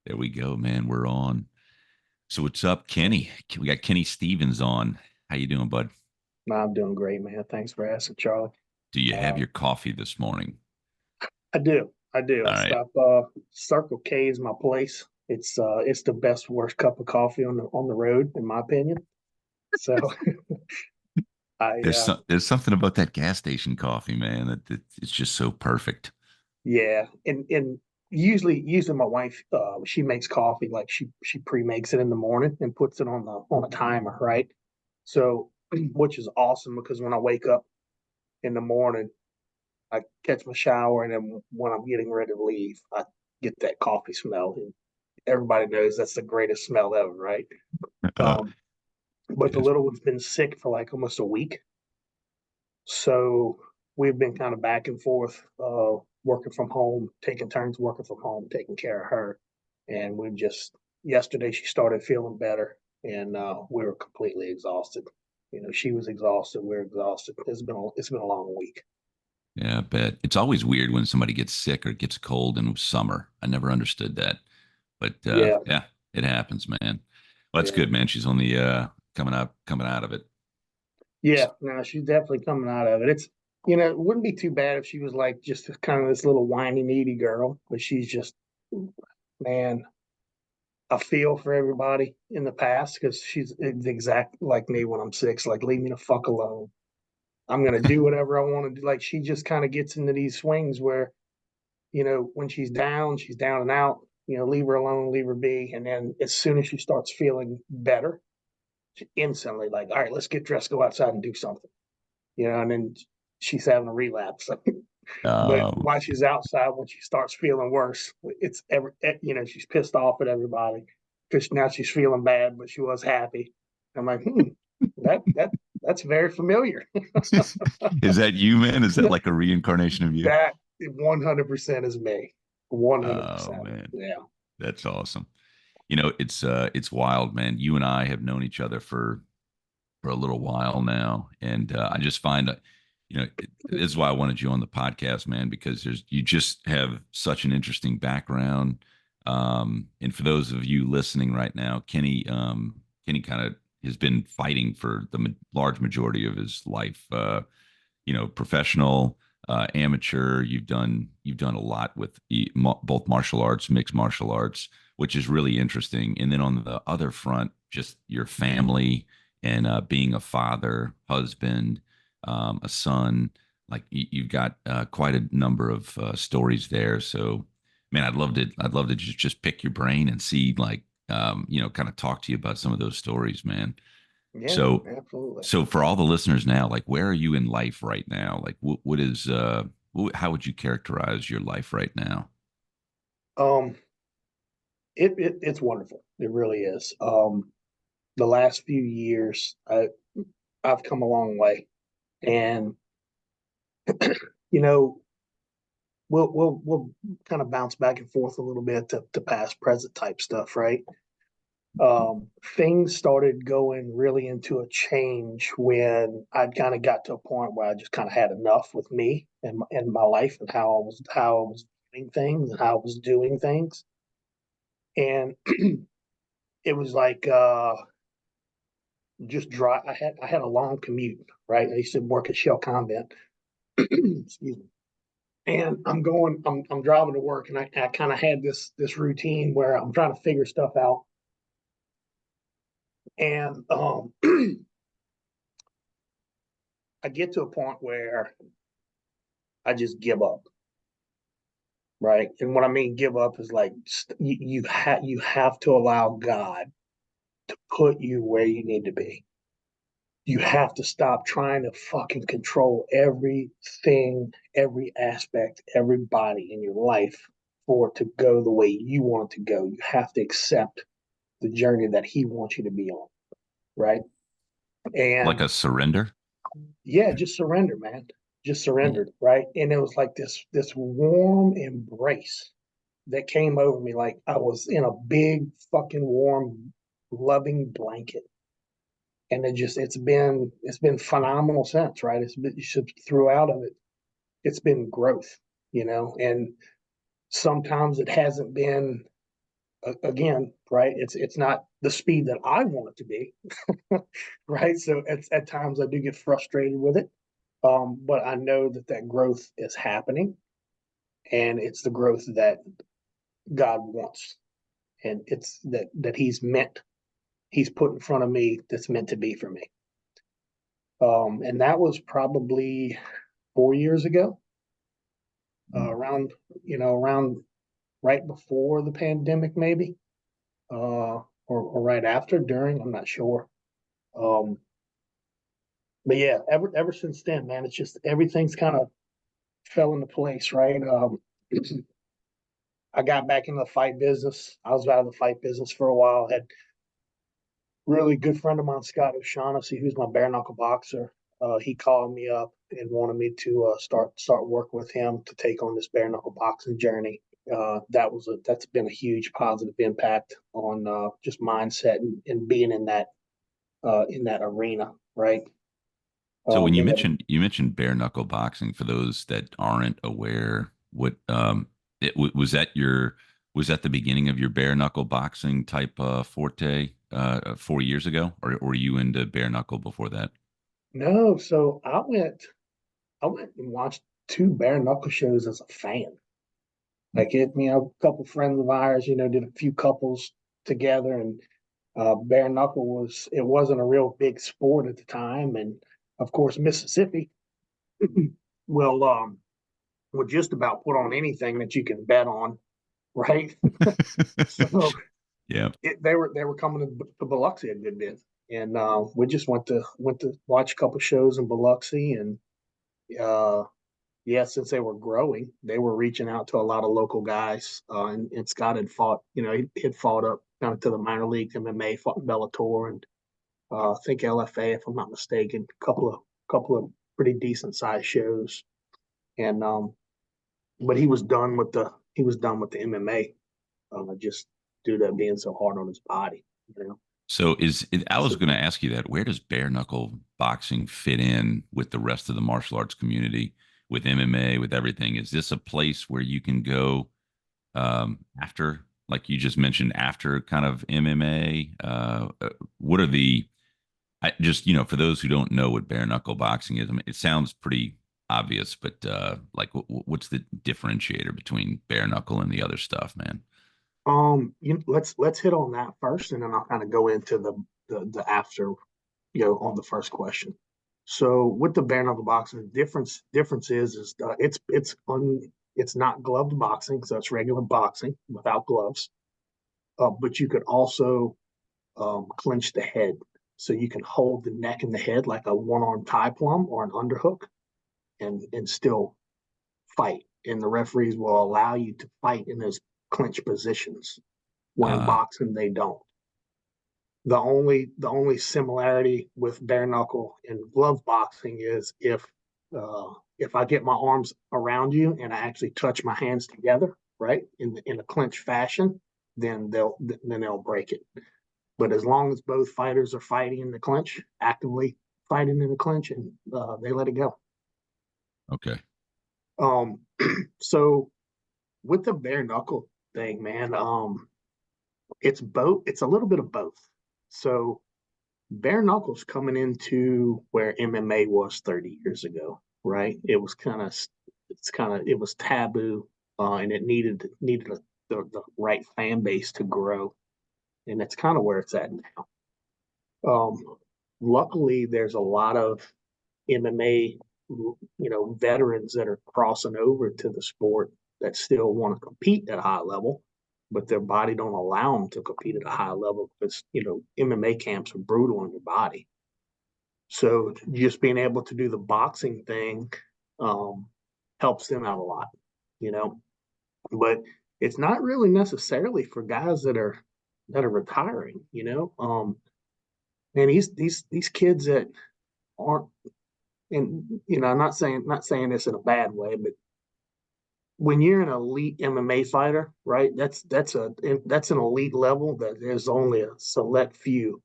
There we go, man. We're on. So what's up, Kenny? We got Kenny Stevens on. How you doing, bud? No, I'm doing great, man. Thanks for asking, Charlie. Do you have Uh, your coffee this morning? I do. I do. All I right. stop. Circle K is my place. It's the best worst cup of coffee on the road, in my opinion. So I There's something about that gas station coffee, man, that it's just so perfect. yeah, and usually my wife she makes coffee like she pre-makes it in the morning and puts it on a timer, right? So which is awesome because when I wake up in the morning I catch my shower, and then when I'm getting ready to leave, I get that coffee smell. And everybody knows that's the greatest smell ever, right? Uh, Um, but the yes. little one's been sick for like almost a week. So we've been kind of back and forth, working from home, taking turns working from home, taking care of her. And yesterday she started feeling better, and we were completely exhausted. She was exhausted. We're exhausted. It's been a long week. Yeah, I bet. It's always weird when somebody gets sick or gets a cold in summer. I never understood that. But Yeah, yeah, it happens, man. Well, that's yeah. good, man. She's only coming out of it. Yeah, no, she's definitely coming out of it. It wouldn't be too bad if she was like just kind of this little whiny, needy girl, but she's just, man, I feel for everybody in the past because she's exact like me when I'm six. Like, leave me the fuck alone. I'm gonna do whatever I want to do. Like, she just kind of gets into these swings where, when she's down and out. Leave her alone, leave her be. And then as soon as she starts feeling better, she instantly like, all right, let's get dressed, go outside and do something. And then she's having a relapse. But Um, while she's outside, when she starts feeling worse, she's pissed off at everybody because now she's feeling bad, but she was happy. I'm like, that's very familiar. is that you, man? Is that like a reincarnation of you? That 100% is me. Oh 100%. man, Yeah. that's awesome. It's wild, man. You and I have known each other for a little while now, and I just find that this is why I wanted you on the podcast, man, because you just have such an interesting background. And for those of you listening right now, Kenny kind of has been fighting for the large majority of his life. Professional, amateur. You've done a lot with both martial arts, mixed martial arts, which is really interesting. And then on the other front, just your family and being a father, husband, a son. Like you've got quite a number of stories there. So, man, I'd love to just pick your brain and see like kind of talk to you about some of those stories, man. Yeah, So, absolutely. so for all the listeners now, like where are you in life right now? Like what is how would you characterize your life right now? Um, it's wonderful. It really is. The last few years, I've come a long way, and you know, we'll kind of bounce back and forth a little bit to past present type stuff, right? Things started going really into a change when I kind of got to a point where I just kind of had enough with me and my life and how I was doing things and how I was doing things, and it was like just dry. I had a long commute, right? I used to work at Shell Convent. Excuse me. And I'm driving to work, and I kind of had this routine where I'm trying to figure stuff out, and I get to a point where I just give up, right? And what I mean give up is like you have to allow God to put you where you need to be. You have to stop trying to fucking control everything, every aspect, everybody in your life for it to go the way you want it to go. You have to accept the journey that He wants you to be on, right? Like And a surrender? yeah, just surrender, man. Just Yeah. surrendered, right? And it was like this warm embrace that came over me, like I was in a big fucking warm, loving blanket. And it's been phenomenal since, right? It's been throughout of it, it's been growth, and sometimes it hasn't been. again, right? It's not the speed that I want it to be, right? So at times I do get frustrated with it, but I know that that growth is happening, and it's the growth that God wants, and it's that He's put in front of me that's meant to be for me. And that was probably 4 years ago, around around right before the pandemic, maybe, or right after, during, I'm not sure. Um, but yeah, ever since then, man, it's just everything's kind of fell into place, right? I got back into the fight business. I was out of the fight business for a while. Had really good friend of mine, Scott O'Shaughnessy, who's my bare knuckle boxer. He called me up and wanted me to start work with him to take on this bare knuckle boxing journey. That's been a huge positive impact on just mindset and being in that arena, right? So when Being able you mentioned bare knuckle boxing, for those that aren't aware, what was that your was that the beginning of your bare knuckle boxing type forte 4 years ago, or were you into bare knuckle before that? No, so I went and watched two bare knuckle shows as a fan. Like it, a couple friends of ours, did a few couples together, and bare knuckle it wasn't a real big sport at the time, and of course Mississippi will will just about put on anything that you can bet on, right? So Yeah. they were coming to Biloxi a good bit, and we just went to watch a couple shows in Biloxi, and uh, yeah, since they were growing, they were reaching out to a lot of local guys. And Scott had fought, he'd fought up kind of to the minor league MMA, fought in Bellator, and I think LFA, if I'm not mistaken. Couple of pretty decent sized shows. And but he was done with the MMA, just due to that being so hard on his body. You know. So I was So going to ask you that. Where does bare knuckle boxing fit in with the rest of the martial arts community, with MMA, with everything? Is this a place where you can go after, like you just mentioned, after kind of MMA? What are the I just for those who don't know what bare knuckle boxing is, I mean, it sounds pretty obvious, but like, what's the differentiator between bare knuckle and the other stuff, man? let's hit on that first, and then I'll kind of go into the after, on the first question. So with the bare knuckle boxing, the difference is it's not gloved boxing, so it's regular boxing without gloves. But you could also clinch the head, so you can hold the neck and the head like a one arm tie plum or an underhook, and still fight. And the referees will allow you to fight in those clinch positions. Where in Uh, boxing they don't. The only similarity with bare knuckle and glove boxing is if I get my arms around you and I actually touch my hands together, right, in a clinch fashion, then they'll break it. But as long as both fighters are fighting in the clinch, actively fighting in the clinch, and they let it go. okay. Um, so with the bare knuckle thing, man, it's both. It's a little bit of both. So bare knuckles coming into where MMA was 30 years ago, right? It was taboo, and it needed the right fan base to grow, and that's kind of where it's at now. Luckily, there's a lot of MMA, veterans that are crossing over to the sport that still want to compete at a high level, but their body don't allow them to compete at a high level because MMA camps are brutal on your body. So just being able to do the boxing thing um, helps them out a lot, you know. But it's not really necessarily for guys that are retiring, And these kids that aren't, and I'm not saying this in a bad way, but when you're an elite MMA fighter, right? That's an elite level that there's only a select few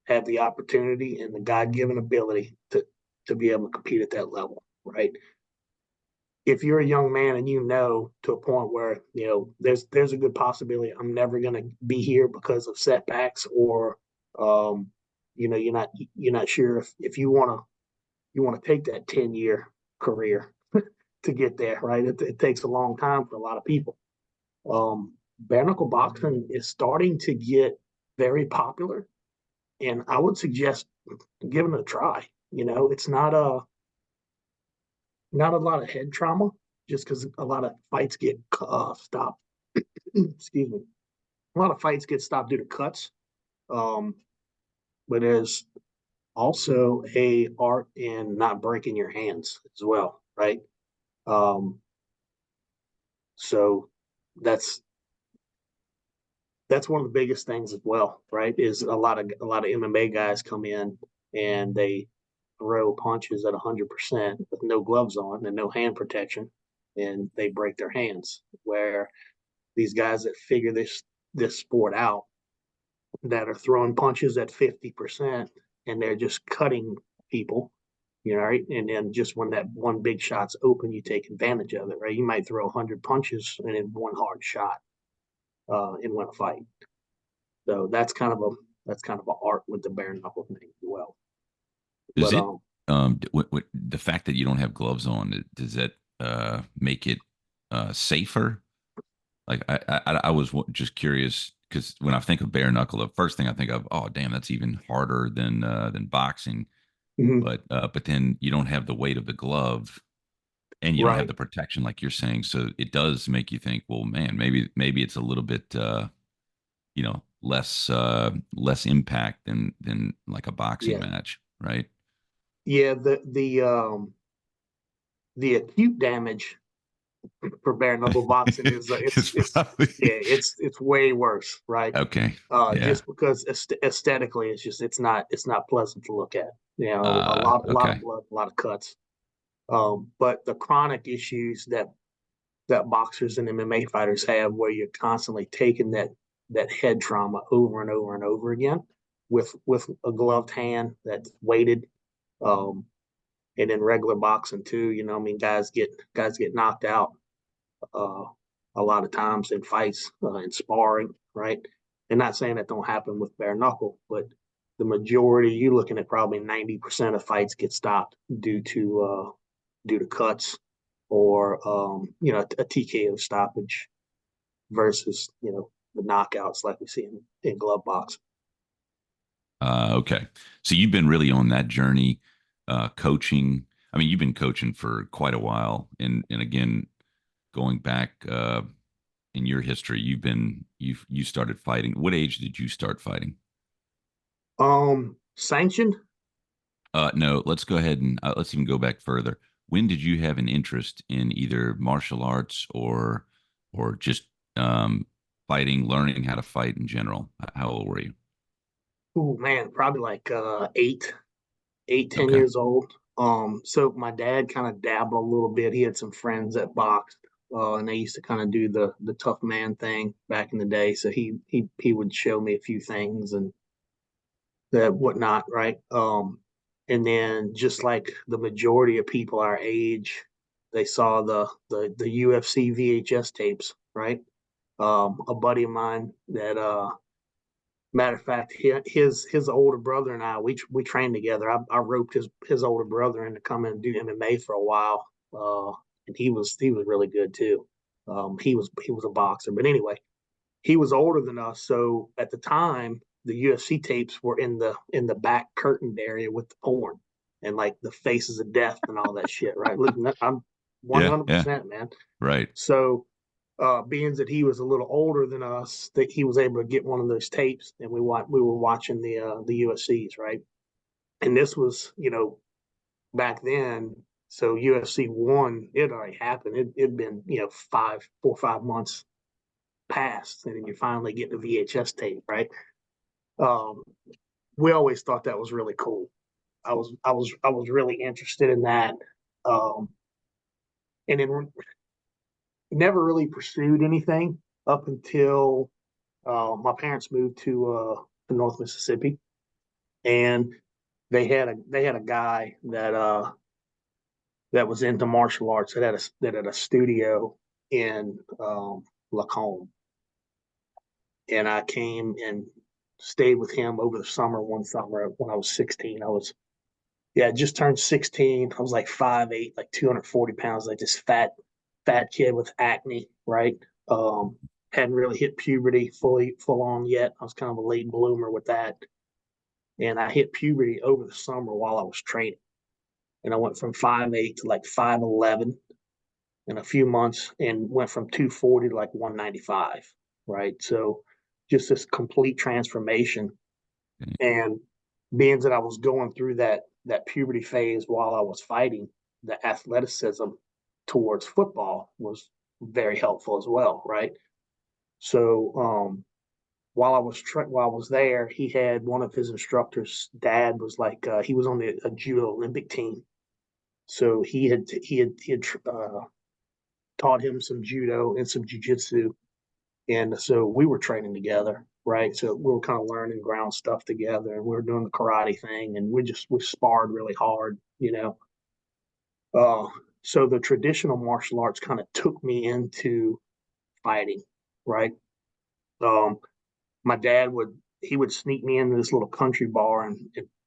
have the opportunity and the God given ability to be able to compete at that level, right? if you're a young man and you know to a point where there's a good possibility I'm never going to be here because of setbacks, or um, you're not sure if you want to take that 10-year career to get there, right? It takes a long time for a lot of people. Bare knuckle boxing is starting to get very popular, and I would suggest giving it a try. It's not a lot of head trauma, just because a lot of fights get stopped. Excuse me. A lot of fights get stopped due to cuts. Um, but there's also a art in not breaking your hands as well, right? Um, so that's that's one of the biggest things as well, right? Is a lot of MMA guys come in and they throw punches at 100% with no gloves on and no hand protection, and they break their hands. Where these guys that figure this sport out, that are throwing punches at 50%, and they're just cutting people, right? And then just when that one big shot's open, you take advantage of it, right? You might throw 100 punches and in one hard shot in one fight. So that's kind of an art with the bare knuckle thing as well. Does But it the fact that you don't have gloves on, does that make it safer? Like I was just curious because when I think of bare knuckle, the first thing I think of, oh damn, that's even harder than boxing. mhm, But then you don't have the weight of the glove, and you don't have right, the protection like you're saying. So it does make you think, well, man, maybe it's a little bit less impact than like a boxing yeah, match, right? yeah. The acute damage for bare knuckle boxing is It's it's probably yeah, it's way worse, right? okay. Yeah. Just because aesthetically, it's not pleasant to look at. A lot of Okay. blood, a lot of cuts. But the chronic issues that boxers and MMA fighters have, where you're constantly taking that head trauma over and over and over again with a gloved hand that's weighted, um, and in regular boxing too. I mean, guys get knocked out uh, a lot of times in fights, in sparring, right? And not saying that don't happen with bare knuckle, but the majority, you're looking at probably 90% of fights get stopped due to cuts, or a TKO stoppage versus the knockouts like we see in glove boxing. Okay. So you've been really on that journey, coaching. I mean, you've been coaching for quite a while, and again, going back in your history, you started fighting. What age did you start fighting? Sanctioned. No, let's go ahead and let's even go back further. When did you have an interest in either martial arts or just fighting, learning how to fight in general? How old were you? Oh man, probably like 10 Okay. years old. So my dad kind of dabbled a little bit. He had some friends that boxed, and they used to kind of do the tough man thing back in the day. So he would show me a few things and that whatnot, right? And then just like the majority of people our age, they saw the UFC VHS tapes, right? A buddy of mine that matter of fact, his older brother and we trained together. I roped his older brother into coming and do MMA for a while, and he was really good too. He was a boxer, but anyway, he was older than us. So at the time, the UFC tapes were in the back curtained area with the porn and like the faces of death and all that shit. Right? Look, I'm one Yeah, hundred yeah, percent man. right. So being that he was a little older than us, that he was able to get one of those tapes, and we were watching the UFCs, right? And this was back then. So UFC one, it already happened. It'd been 4 or 5 months past, and then you finally get the VHS tape, right? Um, we always thought that was really cool. I was really interested in that, um, and then never really pursued anything up until my parents moved to North Mississippi, and they had a guy that that was into martial arts that had a studio in Lacombe, and I came and stayed with him over the summer. One summer when I was 16, I was yeah, I just turned 16. I was like 5'8", like 240 pounds, like this fat kid with acne, right? Um, hadn't really hit puberty full on yet. I was kind of a late bloomer with that, and I hit puberty over the summer while I was training, and I went from 5'8" to like 5'11" in a few months, and went from 240 to like 195, right? So just this complete transformation. And being that I was going through that puberty phase while I was fighting, the athleticism towards football was very helpful as well, right? So while I was there, he had one of his instructors' dad was like he was on a judo Olympic team, so he had taught him some judo and some jujitsu, and so we were training together, right? So we were kind of learning ground stuff together, and we were doing the karate thing, and we sparred really hard, you know. Uh, so the traditional martial arts kind of took me into fighting, right? Um, my dad would sneak me into this little country bar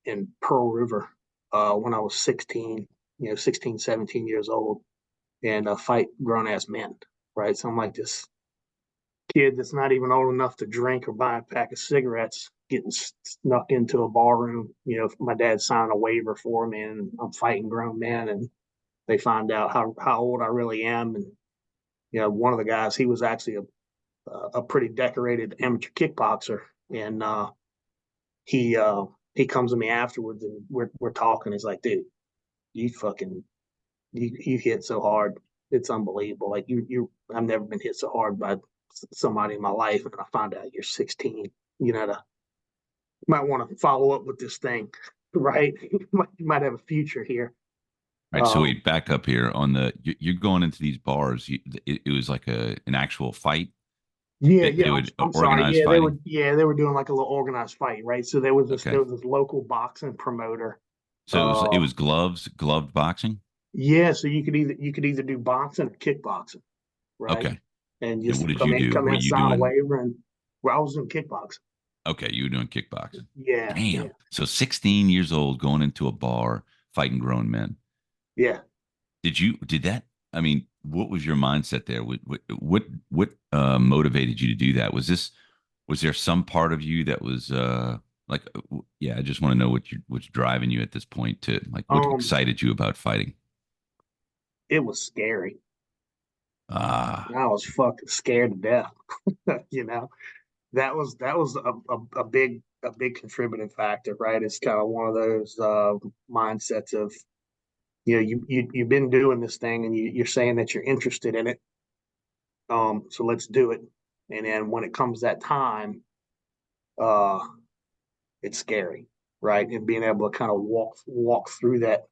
in Pearl River when I was 16, 16, 17 years old, and fight grown ass men, right? So I'm like this kid that's not even old enough to drink or buy a pack of cigarettes getting snuck into a bar room. My dad signed a waiver for me, and I'm fighting grown men, and they find out how old I really am. And one of the guys, he was actually a pretty decorated amateur kickboxer, and he comes to me afterwards, and we're talking. He's like, "Dude, you fucking you hit so hard, it's unbelievable. Like I've never been hit so hard by somebody in my life, and I find out you're 16. You know, you might want to follow up with this thing, right? You might have a future here." Right. So Um, wait, back up here on you're going into these bars. It was like an actual fight. yeah, They yeah. would I'm sorry. organize fighting. They were doing like a little organized fight, right? So there Okay. was this local boxing promoter. So it Uh, was gloved boxing. yeah, so you could either do boxing or kickboxing, right? Okay. And And just what did you do? come Were in, you sign a doing? waiver, and well, I was doing kickboxing. Okay, you were doing kickboxing. Yeah, yeah, Damn. So 16 years old, going into a bar, fighting grown men. yeah. Did that? I mean, what was your mindset there? What motivated you to do that? Was there some part of you that was like, yeah, I just want to know what's driving you at this point to like what Um, excited you about fighting? it was scary. Ah, I was fucking scared to death. you know, that was a big contributing factor, right? It's kind of one of those mindsets of you've been doing this thing, and you're saying that you're interested in it. So let's do it. And then when it comes that time, uh, it's scary, right? And being able to kind of walk through that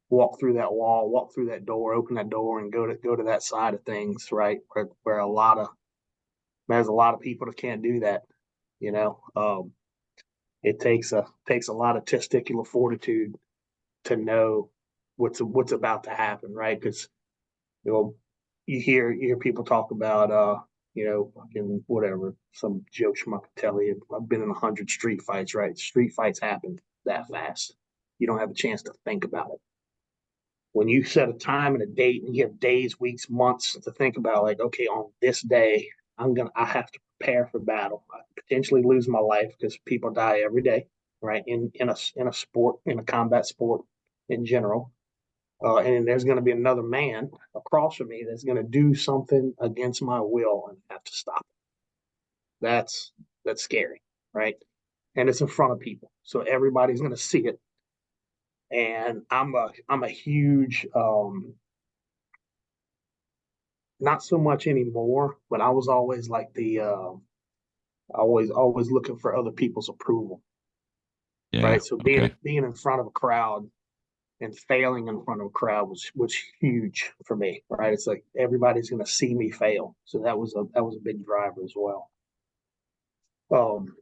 wall, walk through that door, open that door, and go to that side of things, right? Where there's a lot of people that can't do that. You know, it takes a lot of testicular fortitude to know what's about to happen, right? Because you know you hear people talk about fucking whatever, some joke schmuck tell you. I've been in 100 street fights, right? Street fights happen that fast. You don't have a chance to think about it. When you set a time and a date, and you have days, weeks, months to think about, like, okay, on this day, I have to prepare for battle. I potentially lose my life because people die every day, right? In a sport, in a combat sport in general. And there's going to be another man across from me that's going to do something against my will, and I have to stop it. That's that's scary, right? And it's in front of people, so everybody's going to see it. And I'm a huge not so much anymore, but I was always like the always looking for other people's approval, yeah. right? So Okay. being in front of a crowd and failing in front of a crowd was huge for me, right? It's like everybody's going to see me fail, so that was a big driver as well. Um,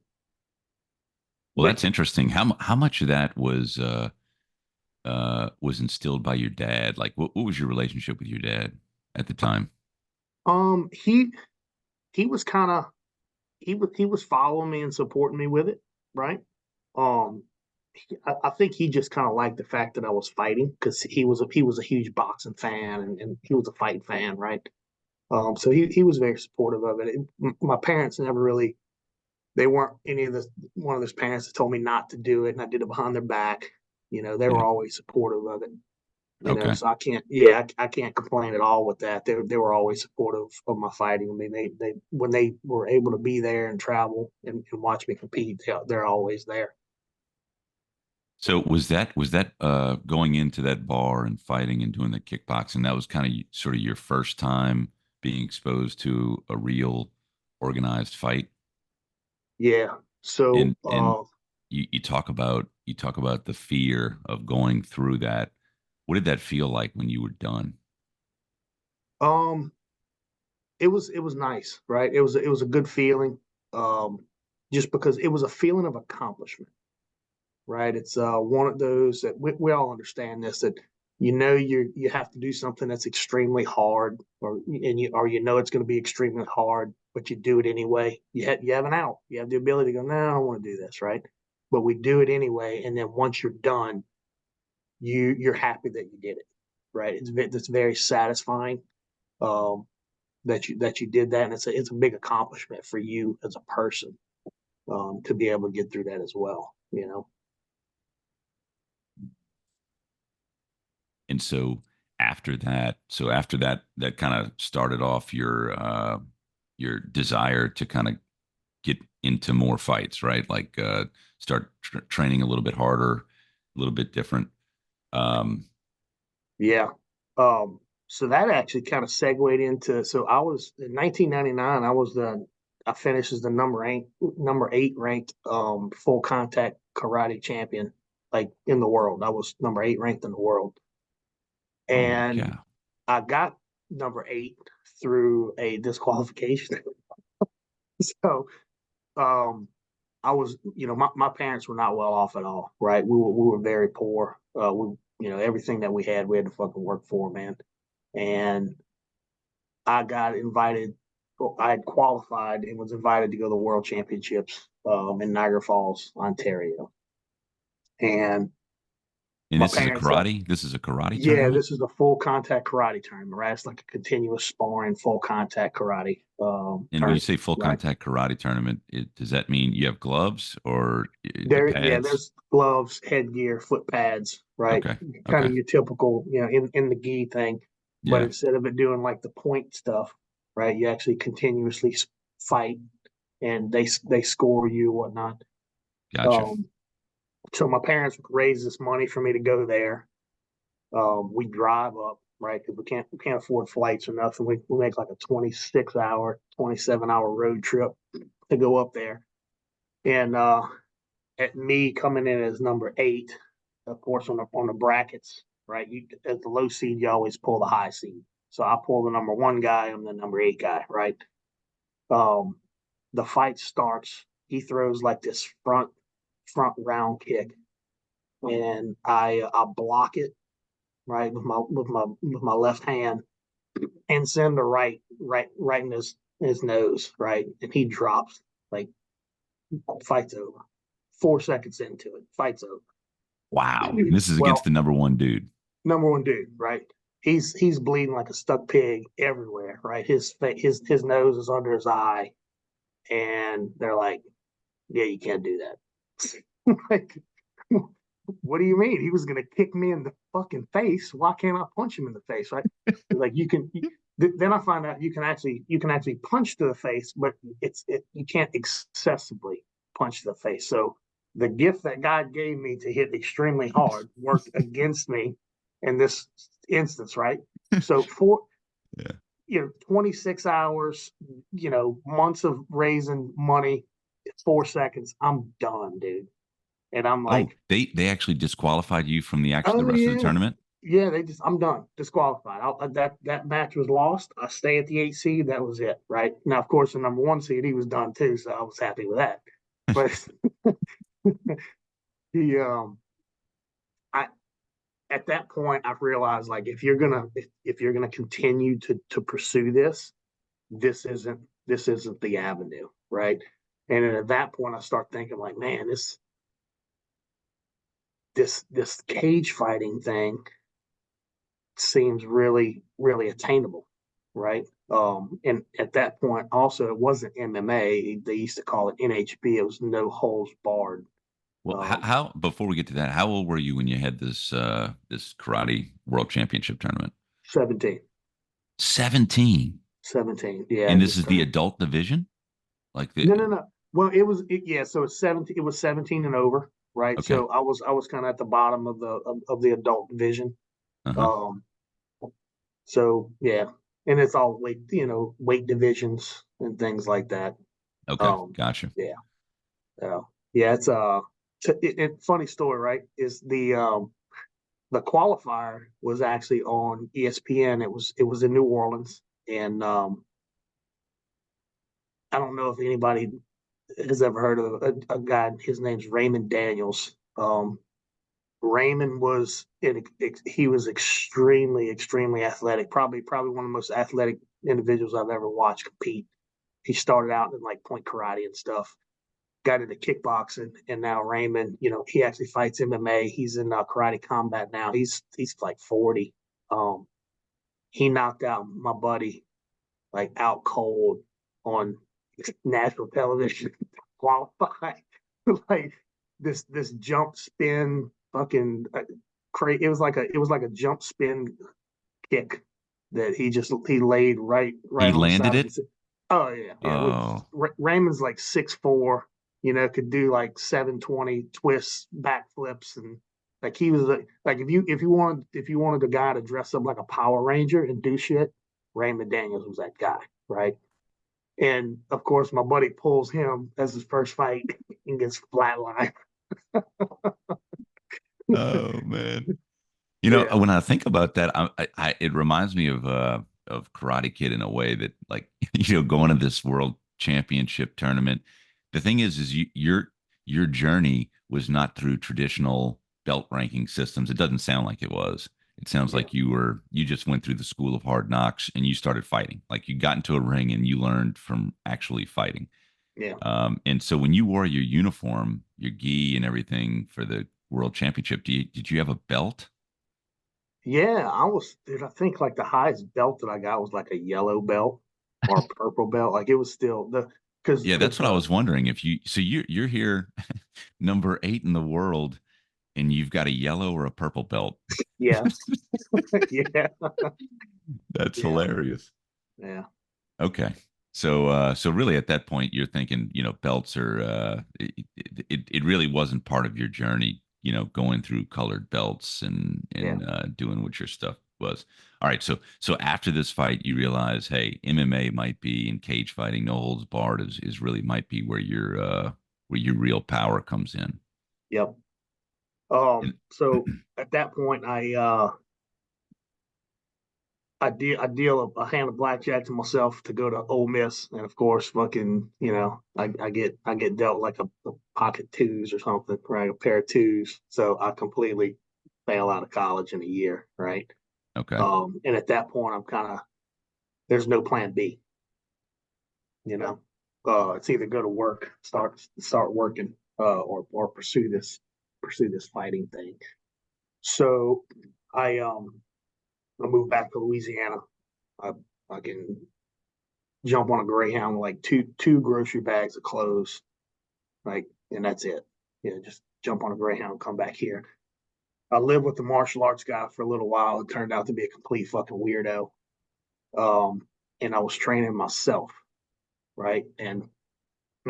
Well, but that's interesting. How much of that was was instilled by your dad? Like, what was your relationship with your dad at the time? He was kind of he was following me and supporting me with it, right? Um, I think he just kind of liked the fact that I was fighting because he was a huge boxing fan and he was a fight fan, right? So he was very supportive of it. My parents never really they weren't any of the one of those parents that told me not to do it and I did it behind their back. They were Yeah. always supportive of it. Okay. So I can't, yeah, I can't complain at all with that. They were always supportive of my fighting. I mean, they when they were able to be there and travel and watch me compete, they're always there. So was that going into that bar and fighting and doing the kickboxing? That was kind of sort of your first time being exposed to a real organized fight. Yeah. So, And you talk about the fear of going through that. What did that feel like when you were done? um, it was nice, right? It was a good feeling, um, just because it was a feeling of accomplishment, right? It's one of those that we all understand this that you have to do something that's extremely hard, or it's going to be extremely hard, but you do it anyway. You have an out. You have the ability to go, no, I don't want to do this, right? But we do it anyway, and then once you're done, you're happy that you did it, right? It's very satisfying, um, that you did that, and it's a big accomplishment for you as a person, to be able to get through that as well. And so after that, that kind of started off your desire to kind of get into more fights, right? Like start training a little bit harder, a little bit different. Um, Yeah. So that actually kind of segued into, so I was in 1999, I finished as the number eight ranked full contact karate champion, like, in the world. I was number eight ranked in the world. Holy And cow! I got number eight through a disqualification. So, um I was, my parents were not well off at all, right? We were very poor. Everything that we had to fucking work for, man. And I got invited. Well, I had qualified and was invited to go to the World Championships, in Niagara Falls, Ontario. And And my this is a parents, karate. This is a karate yeah, tournament. this is a full contact karate tournament, right? It's like a continuous sparring, full contact karate And when you tournament, say full right? contact karate tournament, does that mean you have gloves or the Yeah, pads? there's gloves, headgear, foot pads, right? Okay. Kind Okay. of your typical, in the gi thing, but Yeah. instead of it doing like the point stuff, right? You actually continuously fight, and they score you, whatnot. Gotcha. Um, so my parents raised this money for me to go there. We drive up, right? Because we can't afford flights or nothing. We make like a 26 hour, 27 hour road trip to go up there, and at me coming in as number eight, of course, on the brackets, right? As the low seed, you always pull the high seed. So I pull the number one guy. I'm the number eight guy, right? Um, the fight starts. He throws like this front round kick, and I block it, right, with my left hand, and send the right in his nose, right, and he drops, like, fight's over. 4 seconds into it, fight's over. Wow. And this is against Well, the number one dude. number one dude, right? He's bleeding like a stuck pig everywhere, right? His nose is under his eye, and they're like, "Yeah, you can't do that." Like, what do you mean? He was gonna kick me in the fucking face. Why can't I punch him in the face? Right? Like, you can. Then I find out you can actually punch to the face, but you can't excessively punch to the face. So the gift that God gave me to hit extremely hard worked against me in this instance, right? So, 26 hours, months of raising money, 4 seconds, I'm done, dude. And I'm Oh, like, they actually disqualified you from the oh rest of the yeah, tournament. yeah. I'm done, disqualified. That match was lost. I stay at the eight seed. That was it, right? Now, of course, the number one seed, he was done too, so I was happy with that. But he, I at that point, I've realized like if you're gonna continue to pursue this, this isn't the avenue, right? And then at that point, I start thinking like, man, this cage fighting thing seems really attainable, right? And at that point, also it wasn't MMA; they used to call it NHB. It was no holds barred. Well, Um, how before we get to that, how old were you when you had this karate world championship tournament? 17, 17. 17. Yeah, I And this just is the turned. adult division? Like the No. Well, yeah. So it's 17. It was 17 and over, right? okay. So I was kind of at the bottom of the adult division. Uh-huh. Um, so yeah, and it's all weight, weight divisions and things like that. Okay. Um, Gotcha. yeah, uh, yeah. Funny story, right? Is the qualifier was actually on ESPN. It was in New Orleans, and I don't know if anybody has ever heard of a guy. His name's Raymond Daniels. Raymond he was extremely athletic. Probably one of the most athletic individuals I've ever watched compete. He started out in like point karate and stuff. Got into kickboxing, and now Raymond, he actually fights MMA. He's in karate combat now. He's like 40. Um, he knocked out my buddy like out cold on national television to qualify. Like this jump spin fucking crazy. It was like a jump spin kick that he laid right He on the landed side of it? his. Oh yeah. Oh, Raymond's like 6'4", could do like 720 twists, backflips, and like he was like if you wanted a guy to dress up like a Power Ranger and do shit, Raymond Daniels was that guy, right? And of course, my buddy pulls him as his first fight and gets flatlined. oh man. Yeah, When I think about that, it reminds me of Karate Kid in a way that, like, going to this world championship tournament. The thing is your journey was not through traditional belt ranking systems. It doesn't sound like it was. It sounds yeah, like you just went through the school of hard knocks and you started fighting. Like you got into a ring and you learned from actually fighting. yeah. And so when you wore your uniform, your gi and everything for the world championship, did you have a belt? Yeah, dude, I think like the highest belt that I got was like a yellow belt or a purple belt. Like it was still Yeah, that's because what I was wondering. If you so you're here number 8 in the world and you've got a yellow or a purple belt. yeah, yeah, That's yeah, hilarious. yeah, Okay. So really at that point you're thinking, belts are it really wasn't part of your journey, going through colored belts yeah, and doing what your stuff was. All right, so after this fight you realize, hey, MMA might be in cage fighting, no holds barred is really might be where your real power comes in. yep. And So at that point, I deal a hand of blackjack to myself to go to Ole Miss, and of course, fucking, I get dealt like a pocket twos or something, right? A pair of twos. So I completely fail out of college in a year, right? okay. And at that point, I'm kind of there's no plan B, you know. It's either go to work, start working, or pursue this fighting thing. So I moved back to Louisiana. I I can jump on a Greyhound with like two grocery bags of clothes, like, and that's it. Just jump on a Greyhound, come back here. I lived with the martial arts guy for a little while. It turned out to be a complete fucking weirdo. Um, and I was training myself, right? And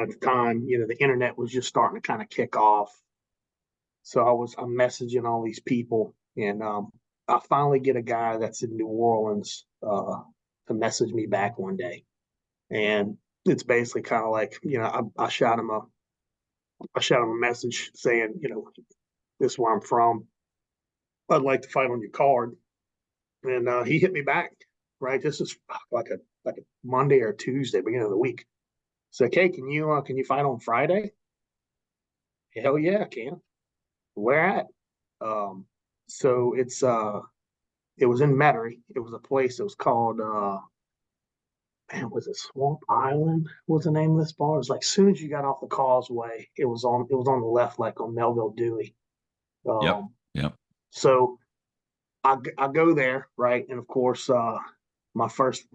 at the time, the internet was just starting to kind of kick off. So I'm messaging all these people, and I finally get a guy that's in New Orleans to message me back one day, and it's basically kind of like, I shot him a message saying, this is where I'm from. I'd like to fight on your card, and he hit me back. Right, this is like a Monday or Tuesday, beginning of the week. So, okay, can you fight on Friday? Hell yeah, I can. Where at? Um, So it was in Metairie. It was a place that was called man, was it Swamp Island? What was the name of this bar? It was like as soon as you got off the causeway, it was on the left, like on Melville Dewey. Yep. Um, Yep. so I go there, right? And of course, my first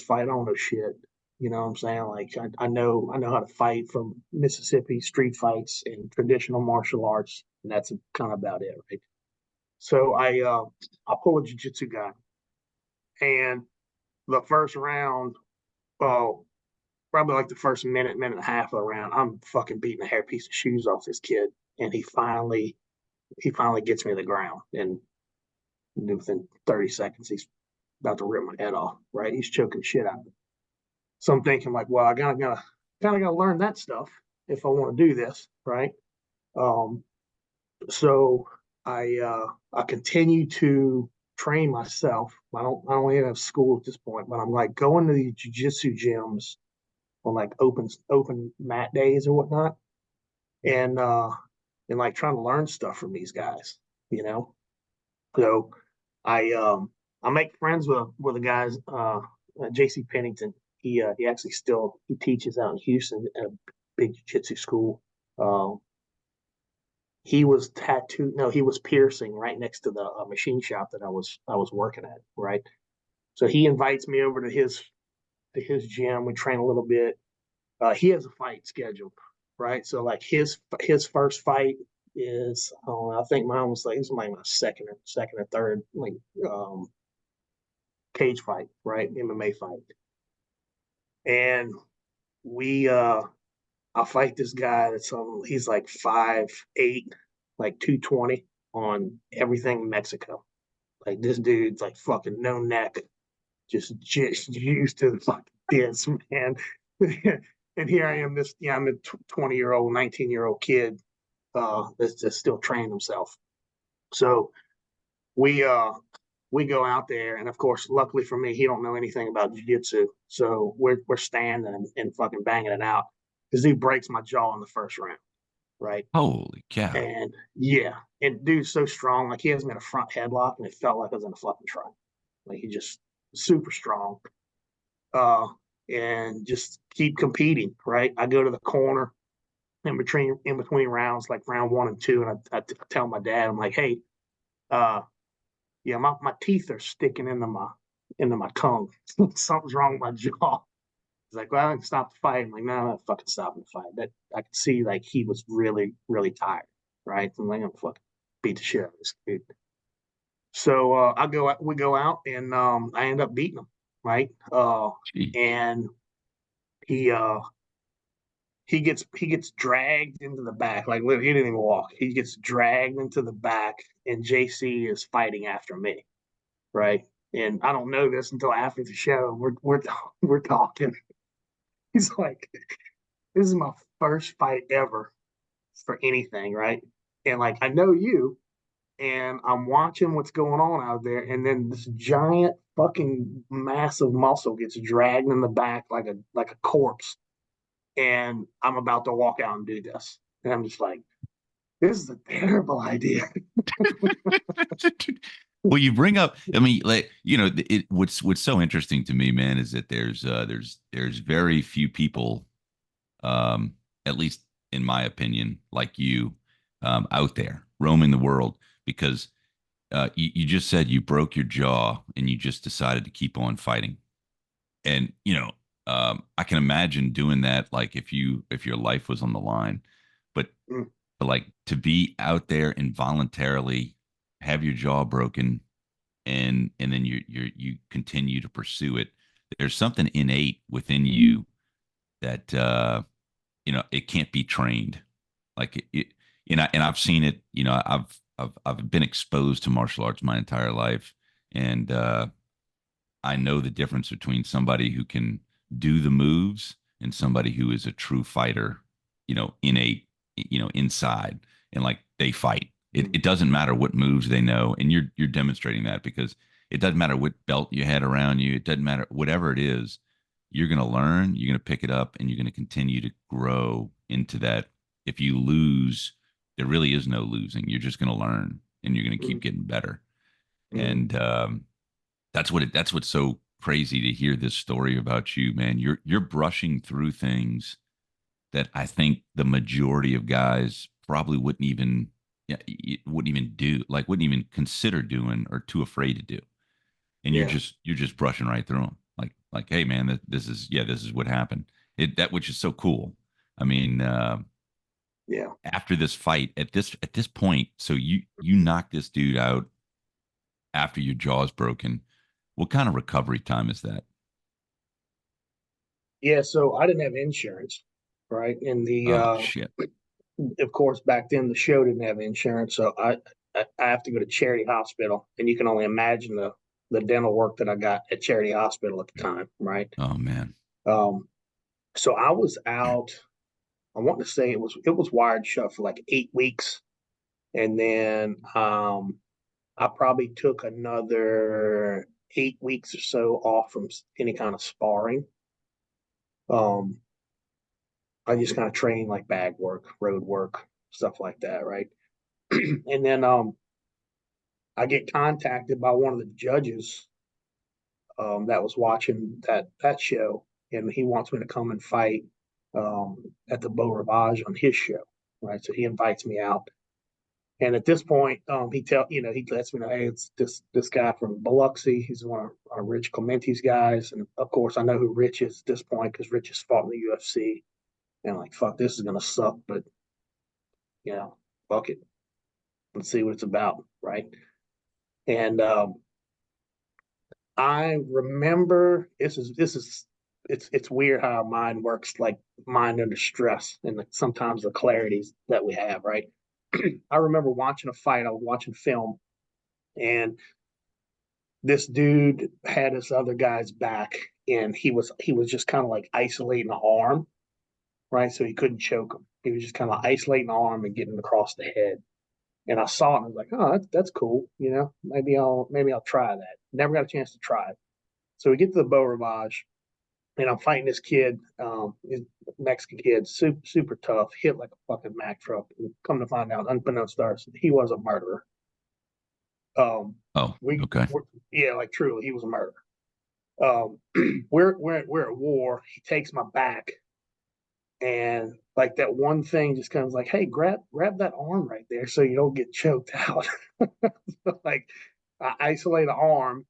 fight, I don't know shit. You know what I'm saying? Like I know how to fight from Mississippi street fights and traditional martial arts, and that's kind of about it, right? So I pull a jiu-jitsu guy, and the first round, oh, probably like the first minute and a half of the round, I'm fucking beating a hair piece of shoes off this kid, and he finally gets me to the ground, and within 30 seconds he's about to rip my head off. Right, he's choking shit out of me. So I'm thinking like, well, I gotta learn that stuff if I want to do this, right? Um, so I continue to train myself. I don't even have school at this point, but I'm like going to these jujitsu gyms on like open mat days or whatnot, and like trying to learn stuff from these guys, you know. So I I make friends with the guys. JC Pennington. He actually still he teaches out in Houston at a big jiu-jitsu school. Um, he was tattooed. No, he was piercing right next to the machine shop that I was working at. Right. So he invites me over to his gym. We train a little bit. He has a fight scheduled, right? So like his first fight is I think mine was like this was like my second or third like um, cage fight, right? MMA fight, and we I fight this guy that's he's like 5'8", like 220 on everything Mexico. Like this dude's like fucking no neck, just used to the fucking dance, man. And here I am, this I'm a 20-year-old, 19-year-old kid that's just still training himself. So we uh we go out there, and of course, luckily for me, he don't know anything about jiu-jitsu. So we're standing and fucking banging it out. This dude breaks my jaw in the first round, right? Holy cow. And yeah, and dude's so strong, like he has me in a front headlock, and it felt like I was in a fucking truck. Like he just super strong. Uh, and just keep competing, right? I go to the corner in between rounds, like round one and two, and I tell my dad, I'm like, hey, uh, yeah, my teeth are sticking into my tongue. Something's wrong with my jaw. He's like, well, I can stop the fight. I'm like, no, I'm not fucking stopping the fight. That I could see like he was really, really tired, right? I'm like, I'm fucking beat the shit out of this dude. So we go out, and I end up beating him, right? Jeez. And he he gets dragged into the back. Like he didn't even walk. He gets dragged into the back, and JC is fighting after me, right? And I don't know this until after the show. We're talking. He's like, "This is my first fight ever for anything, right?" And like, I know you, and I'm watching what's going on out there, and then this giant fucking massive muscle gets dragged in the back like a corpse, and I'm about to walk out and do this, and I'm just like, this is a terrible idea. Well, you bring up, I mean, like, what's so interesting to me, man, is that there's very few people, um, at least in my opinion, like you, out there roaming the world because you just said you broke your jaw and you just decided to keep on fighting. And, I can imagine doing that, like if your life was on the line, but, Mm, but like to be out there and voluntarily have your jaw broken and then you continue to pursue it. There's something innate within you that, it can't be trained. Like and I've seen it. I've been exposed to martial arts my entire life, and I know the difference between somebody who can do the moves and somebody who is a true fighter. Innate, inside, and like they fight. It doesn't matter what moves they know, and you're demonstrating that because it doesn't matter what belt you had around you. It doesn't matter whatever it is. You're going to learn. You're going to pick it up, and you're going to continue to grow into that. If you lose, there really is no losing. You're just going to learn. and you're going to keep mm, getting better. mm. And that's what's so crazy to hear this story about you, man. You're brushing through things that I think the majority of guys probably wouldn't even, yeah, wouldn't even do, like wouldn't even consider doing or too afraid to do. And Yeah, you're just brushing right through them. Like, hey man, this is, yeah, this is what happened. That which is so cool. I mean, yeah. after this fight, at this point, so you knock this dude out after your jaw's broken. What kind of recovery time is that? Yeah, so I didn't have insurance, right? And Oh shit. of course, back then the show didn't have insurance, so I have to go to Charity Hospital, and you can only imagine the dental work that I got at Charity Hospital at the time, right? Oh man. Um, so I was out. I want to say it was wired shut for like 8 weeks, and then I probably took another 8 weeks or so off from any kind of sparring. Um, I just kind of trained like bag work, road work, stuff like that, right? And then I get contacted by one of the judges that was watching that show, and he wants me to come and fight at the Beau Rivage on his show, right? So he invites me out, and at this point, he lets me know, hey, it's this guy from Biloxi. He's one of Rich Clementi's guys, and of course, I know who Rich is at this point because Rich has fought in the UFC, and I'm like, fuck, this is gonna suck, but you know, fuck it, let's see what it's about, right? And I remember this is it's weird how our mind works, like mind under stress, and like sometimes the clarities that we have, right? I remember watching a fight. I was watching film, and this dude had this other guy's back, and he was just kind of like isolating the arm, right? So he couldn't choke him. He was just kind of isolating the arm and getting across the head. And I saw it, and I was like, oh, that's cool. Maybe I'll try that. Never got a chance to try it. So we get to the Beau Rivage, and I'm fighting this kid, Mexican kid, super tough, hit like a fucking Mack truck. And come to find out, unbeknownst to us, he was a murderer. Um, Oh, we, okay. yeah, like truly, he was a murderer. Um, we're at war. He takes my back, and like that one thing just comes like, hey, grab that arm right there so you don't get choked out. Like I isolate the arm,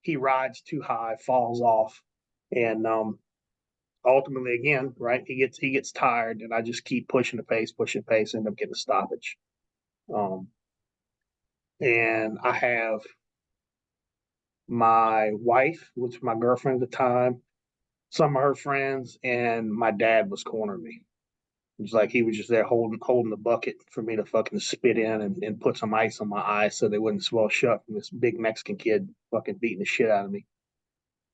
he rides too high, falls off, and ultimately again, right, he gets tired, and I just keep pushing the pace, end up getting a stoppage. Um, and I have my wife, which was my girlfriend at the time, some of her friends, and my dad was cornering me. It was like he was just there holding the bucket for me to fucking spit in and put some ice on my eyes so they wouldn't swell shut from this big Mexican kid fucking beating the shit out of me.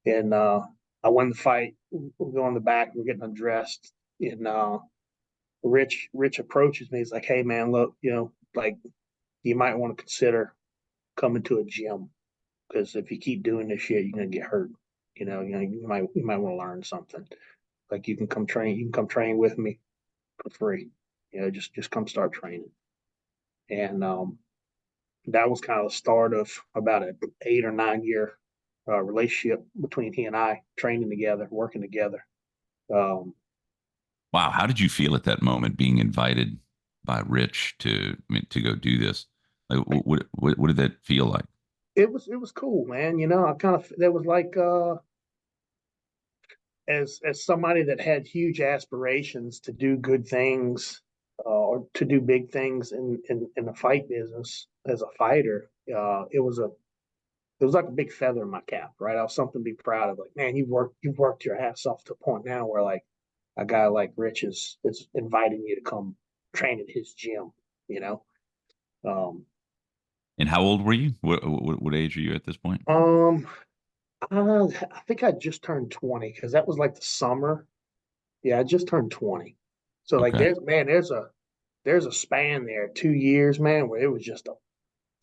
And I won the fight. We go in the back. We're getting undressed, and Rich approaches me. He's like, "Hey man, look, like you might want to consider coming to a gym because if you keep doing this shit, you're gonna get hurt. You might want to learn something. Like you can come train. You can come train with me for free. Just come start training." And that was kind of the start of about an 8 or 9 year relationship between he and I, training together, working together. Um, Wow. How did you feel at that moment being invited by Rich to, I mean, to go do this? Like, what did that feel like? it was cool, man. I kind of there was like as somebody that had huge aspirations to do good things or to do big things in the fight business as a fighter. It was like a big feather in my cap, right? I was something to be proud of. Like, man, you've worked your ass off to a point now where like a guy like Rich is inviting you to come train at his gym, you know. Um, And how old were you? What age are you at this point? um, I think I just turned 20 because that was like the summer. Yeah, I just turned 20. So like Okay. there's a span there, 2 years, man, where it was just a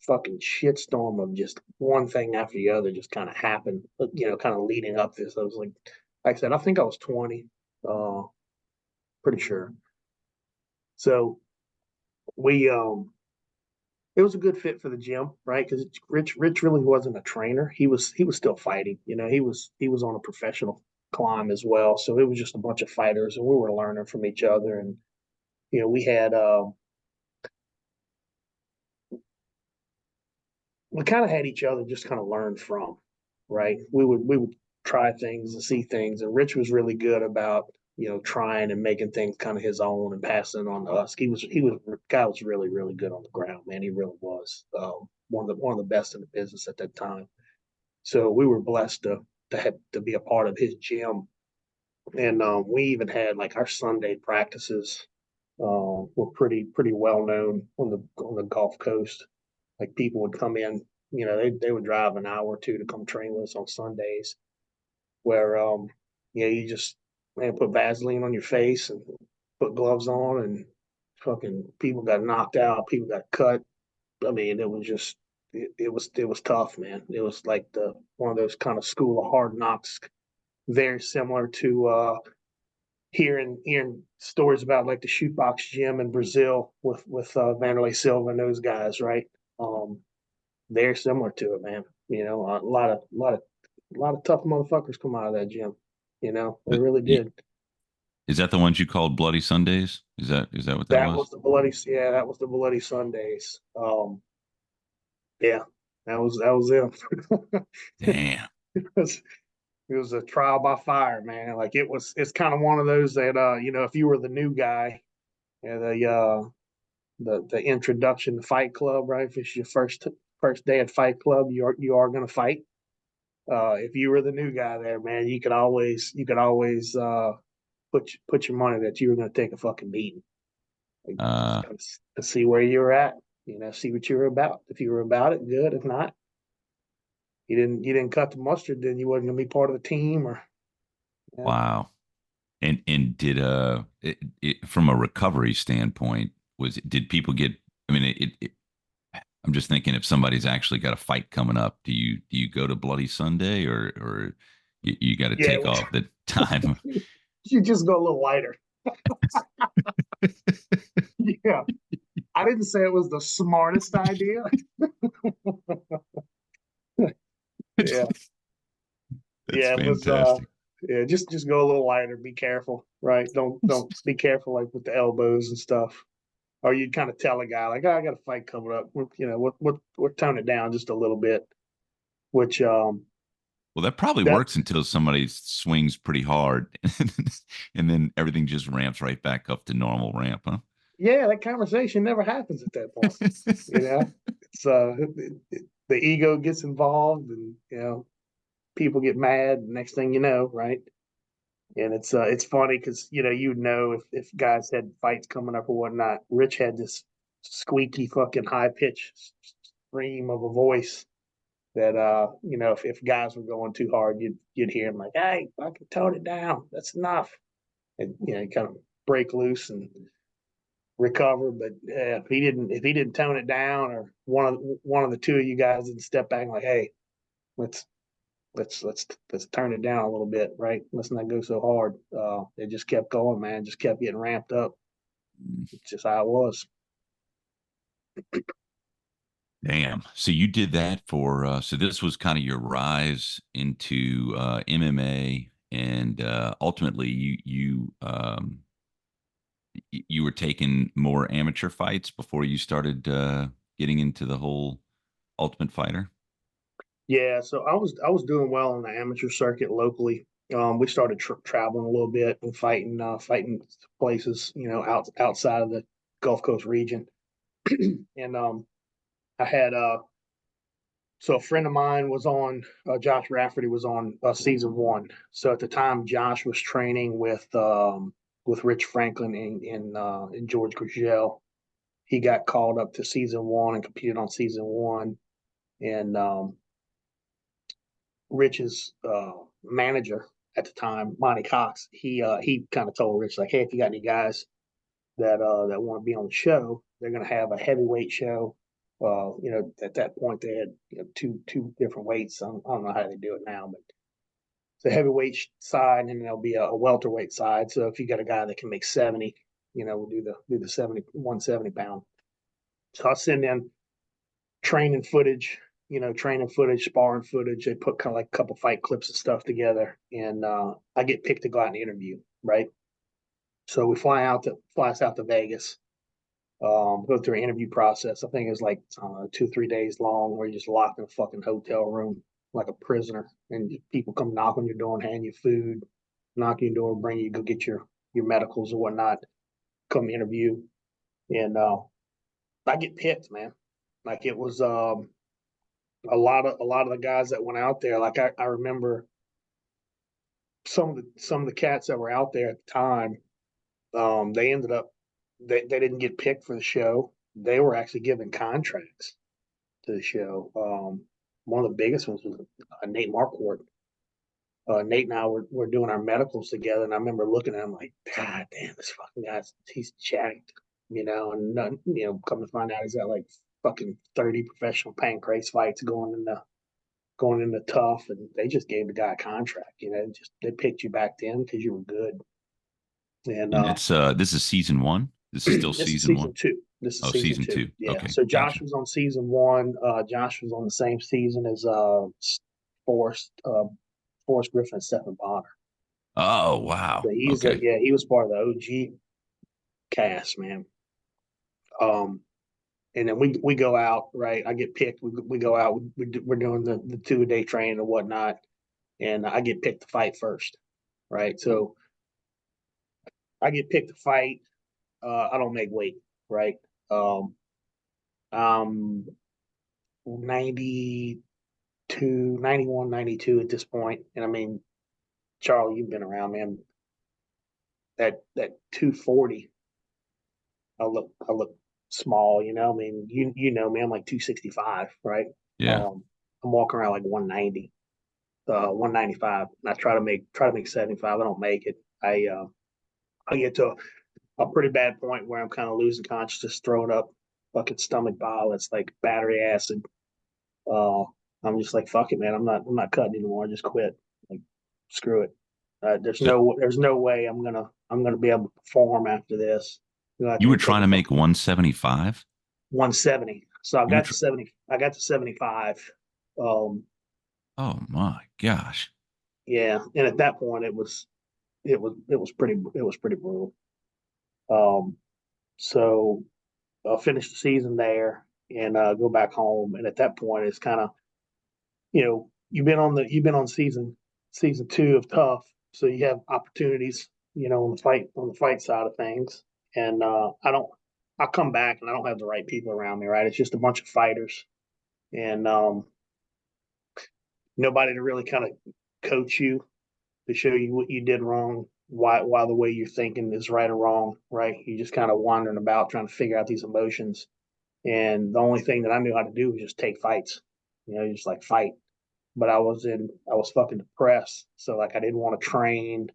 fucking shitstorm of just one thing after the other just kind of happened, kind of leading up this. I was like I said, I think I was 20, uh, pretty sure. So we it was a good fit for the gym, right? Because Rich really wasn't a trainer. He was still fighting. He was on a professional climb as well. So it was just a bunch of fighters, and we were learning from each other. And we had we kind of had each other just kind of learn from, right? We would try things and see things, and Rich was really good about trying and making things kind of his own and passing it on to us. He was guy was really really good on the ground, man. He really was one of the best in the business at that time. So we were blessed to be a part of his gym, and we even had like our Sunday practices were pretty well known on the Gulf Coast. Like people would come in, they would drive an hour or two to come train with us on Sundays, where you just put Vaseline on your face and put gloves on, and fucking people got knocked out, people got cut. I mean, it was tough, man. It was like the one of those kind of school of hard knocks, very similar to hearing stories about like the shootbox gym in Brazil with Vanderlei Silva and those guys, right? Um, they're similar to it, man. A lot of tough motherfuckers come out of that gym. They really did. Is that the ones you called Bloody Sundays? Is that what that That was was? the bloody, yeah, that was the bloody Sundays. Yeah, that was them. Damn. It was a trial by fire, man. Like it's kind of one of those that if you were the new guy, the introduction to Fight Club, right? If it's your first day at Fight Club, you are going to fight. If you were the new guy there, man, you could always put your money that you were going to take a fucking beating. Like, just Uh, kind of to see where you were at, see what you were about. If you were about it, good. If not, you didn't cut the mustard, then you wasn't going to be part of the team, or yeah. wow. And did from a recovery standpoint, did people get? I mean, I'm just thinking if somebody's actually got a fight coming up, do you go to Bloody Sunday or you got to Yeah, take off the time? you just go a little lighter. Yeah, I didn't say it was the smartest idea. Yeah, That's yeah, it was. fantastic. Yeah, just go a little lighter. Be careful, right? Don't be careful like with the elbows and stuff. Or you'd kind of tell a guy like, oh, I got a fight coming up. We're tone it down just a little bit. Which Well, that probably that works until somebody swings pretty hard, and then everything just ramps right back up to normal ramp, huh? yeah, that conversation never happens at that point. It's the ego gets involved, and people get mad. Next thing you know, right? And it's funny because if guys had fights coming up or whatnot. Rich had this squeaky fucking high pitch scream of a voice that if guys were going too hard, you'd hear him like, "Hey, fucking tone it down. That's enough." And kind of break loose and recover. But if he didn't tone it down, or one of the two of you guys didn't step back and like, "Hey, let's let's turn it down a little bit, right? Let's not go so hard." It just kept going, man. Just kept getting ramped up. It's just how it was. Damn. So you did that for so this was kind of your rise into MMA and ultimately you were taking more amateur fights before you started getting into the whole Ultimate Fighter. Yeah, so I was doing well on the amateur circuit locally. We started traveling a little bit and fighting places, outside of the Gulf Coast region. And I had so a friend of mine was on Josh Rafferty was on season one. So at the time, Josh was training with Rich Franklin in George Gurgel. He got called up to season one and competed on season one. And Rich's manager at the time, Monty Cox, he kind of told Rich like, "Hey, if you got any guys that want to be on the show, they're going to have a heavyweight show." At that point they had two different weights. I don't know how they do it now, but it's a heavyweight side, and there'll be a welterweight side. So if you got a guy that can make 70, we'll do the 70 170 pound. So I send in training footage, training footage, sparring footage. They put kind of like a couple fight clips and stuff together, and I get picked to go out and interview. Right, so we fly us out to Vegas. Go through an interview process. I think it was like 2 3 days long, where you're just locked in a fucking hotel room like a prisoner, and people come knock on your door and hand you food, knock on your door, bring you go get your medicals or whatnot, come interview, and I get picked, man. Like it was a lot of the guys that went out there. Like I remember some of the cats that were out there at the time. They ended up they didn't get picked for the show. They were actually given contracts to the show. One of the biggest ones was Nate Marquardt. Nate and I were doing our medicals together, and I remember looking at him like, God damn, this fucking he's jacked, and none, come to find out he's got like fucking 30 professional pancrase fights going into tough, and they just gave the guy a contract. Just they picked you back then because you were good. And And it's this is season one. This is still this is season one. season two. This is Oh, season season two. two. Yeah. Okay, So Josh gotcha. was on season one. Josh was on the same season as Forrest Forrest Griffin and Stephen Bonner. Oh, So wow. Okay. he was part of the OG cast, man. Um, and then we go out, right? I get picked. We go out. We're doing the 2 a day training and whatnot, and I get picked to fight first, right? So I get picked to fight. I don't make weight, right? Um, I'm 92, 91, 92 at this point, and I mean, Charlie, you've been around, man. That 240, I look small, I mean, you know me, I'm like 265, right? Yeah. Um, I'm walking around like 190, 195, and I try to make 75. I don't make it. I get to a pretty bad point where I'm kind of losing consciousness, throwing up fucking stomach bile. It's like battery acid. Uh, I'm just like, fuck it, man. I'm not cutting anymore. I just quit. Like, screw it. So There's no way I'm gonna be able to perform after this. I you were can't take trying a to fucking make 175? 170. So I You were got to 70. I got to 75. Um, Oh my gosh. yeah, and at that point it was pretty brutal. Um, so I'll finish the season there and go back home. And at that point, it's kind of you've been on season two of Tough, so you have opportunities, on the fight side of things. And I come back and I don't have the right people around me, right? It's just a bunch of fighters, and nobody to really kind of coach you to show you what you did wrong, why the way you're thinking is right or wrong, right? You're just kind of wandering about trying to figure out these emotions. And the only thing that I knew how to do was just take fights, just like fight. But I was fucking depressed. So like I didn't want to train.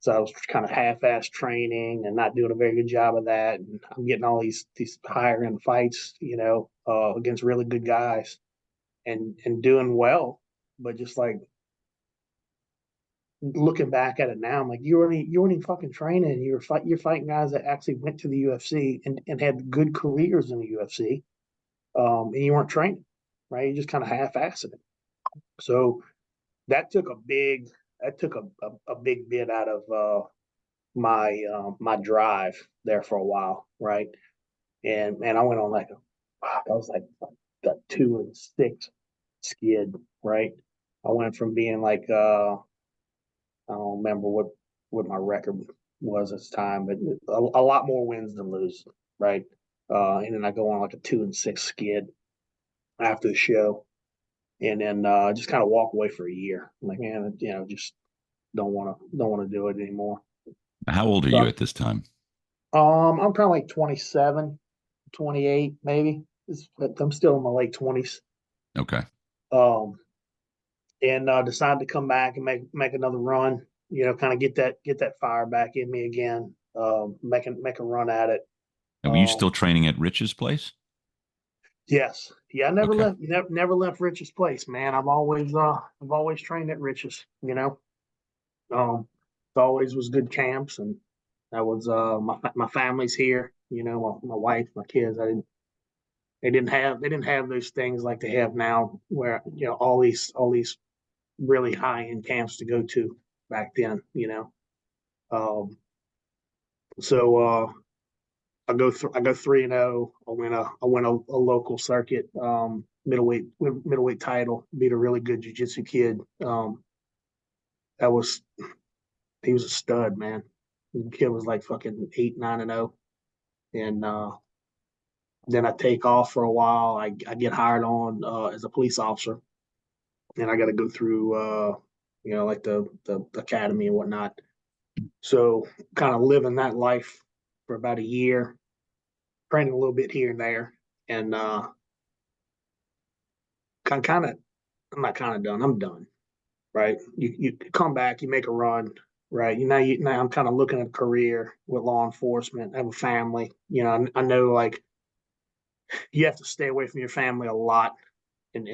So I was kind of half-ass training and not doing a very good job of that. And I'm getting all these higher end fights, against really good guys and doing well. But just like looking back at it now, I'm like, you weren't even fucking training. You're fighting guys that actually went to the UFC and had good careers in the UFC. And you weren't training, right? You just kind of half-assed it. So that took a big bit out of my drive there for a while, right? And man, I went on like I was like a 2-6 skid, right? I went from being like I don't remember what my record was at the time, but a lot more wins than loses, right? And then I go on like a 2-6 skid after the show, and then just kind of walk away for a year. I'm like, man, just don't want to do it anymore. How old are you So, at this time? I'm probably like 27, 28, maybe. I'm still in my late 20s. Okay. Um, and decided to come back and make another run. Kind of get that fire back in me again. Make a run at it. And were you Um, still training at Rich's place? yes, yeah. I never Okay. left. Never left Rich's place, man. I've always trained at Rich's. It always was good camps, and that was my family's here. My wife, my kids. They didn't have those things like they have now, where all these really high end camps to go to back then. Um, so I go 3-0. I win a local circuit, middleweight title. Beat a really good jiu-jitsu kid. That was He was a stud, man. The kid was like fucking 8, 9-0, and then I take off for a while. I get hired on as a police officer, and I got to go through like the academy and whatnot. So kind of living that life for about a year, training a little bit here and there, and kind of I'm not kind of done. I'm done. Right? You come back, you make a run. Right? Now I'm kind of looking at a career with law enforcement. I have a family. I know like you have to stay away from your family a lot, and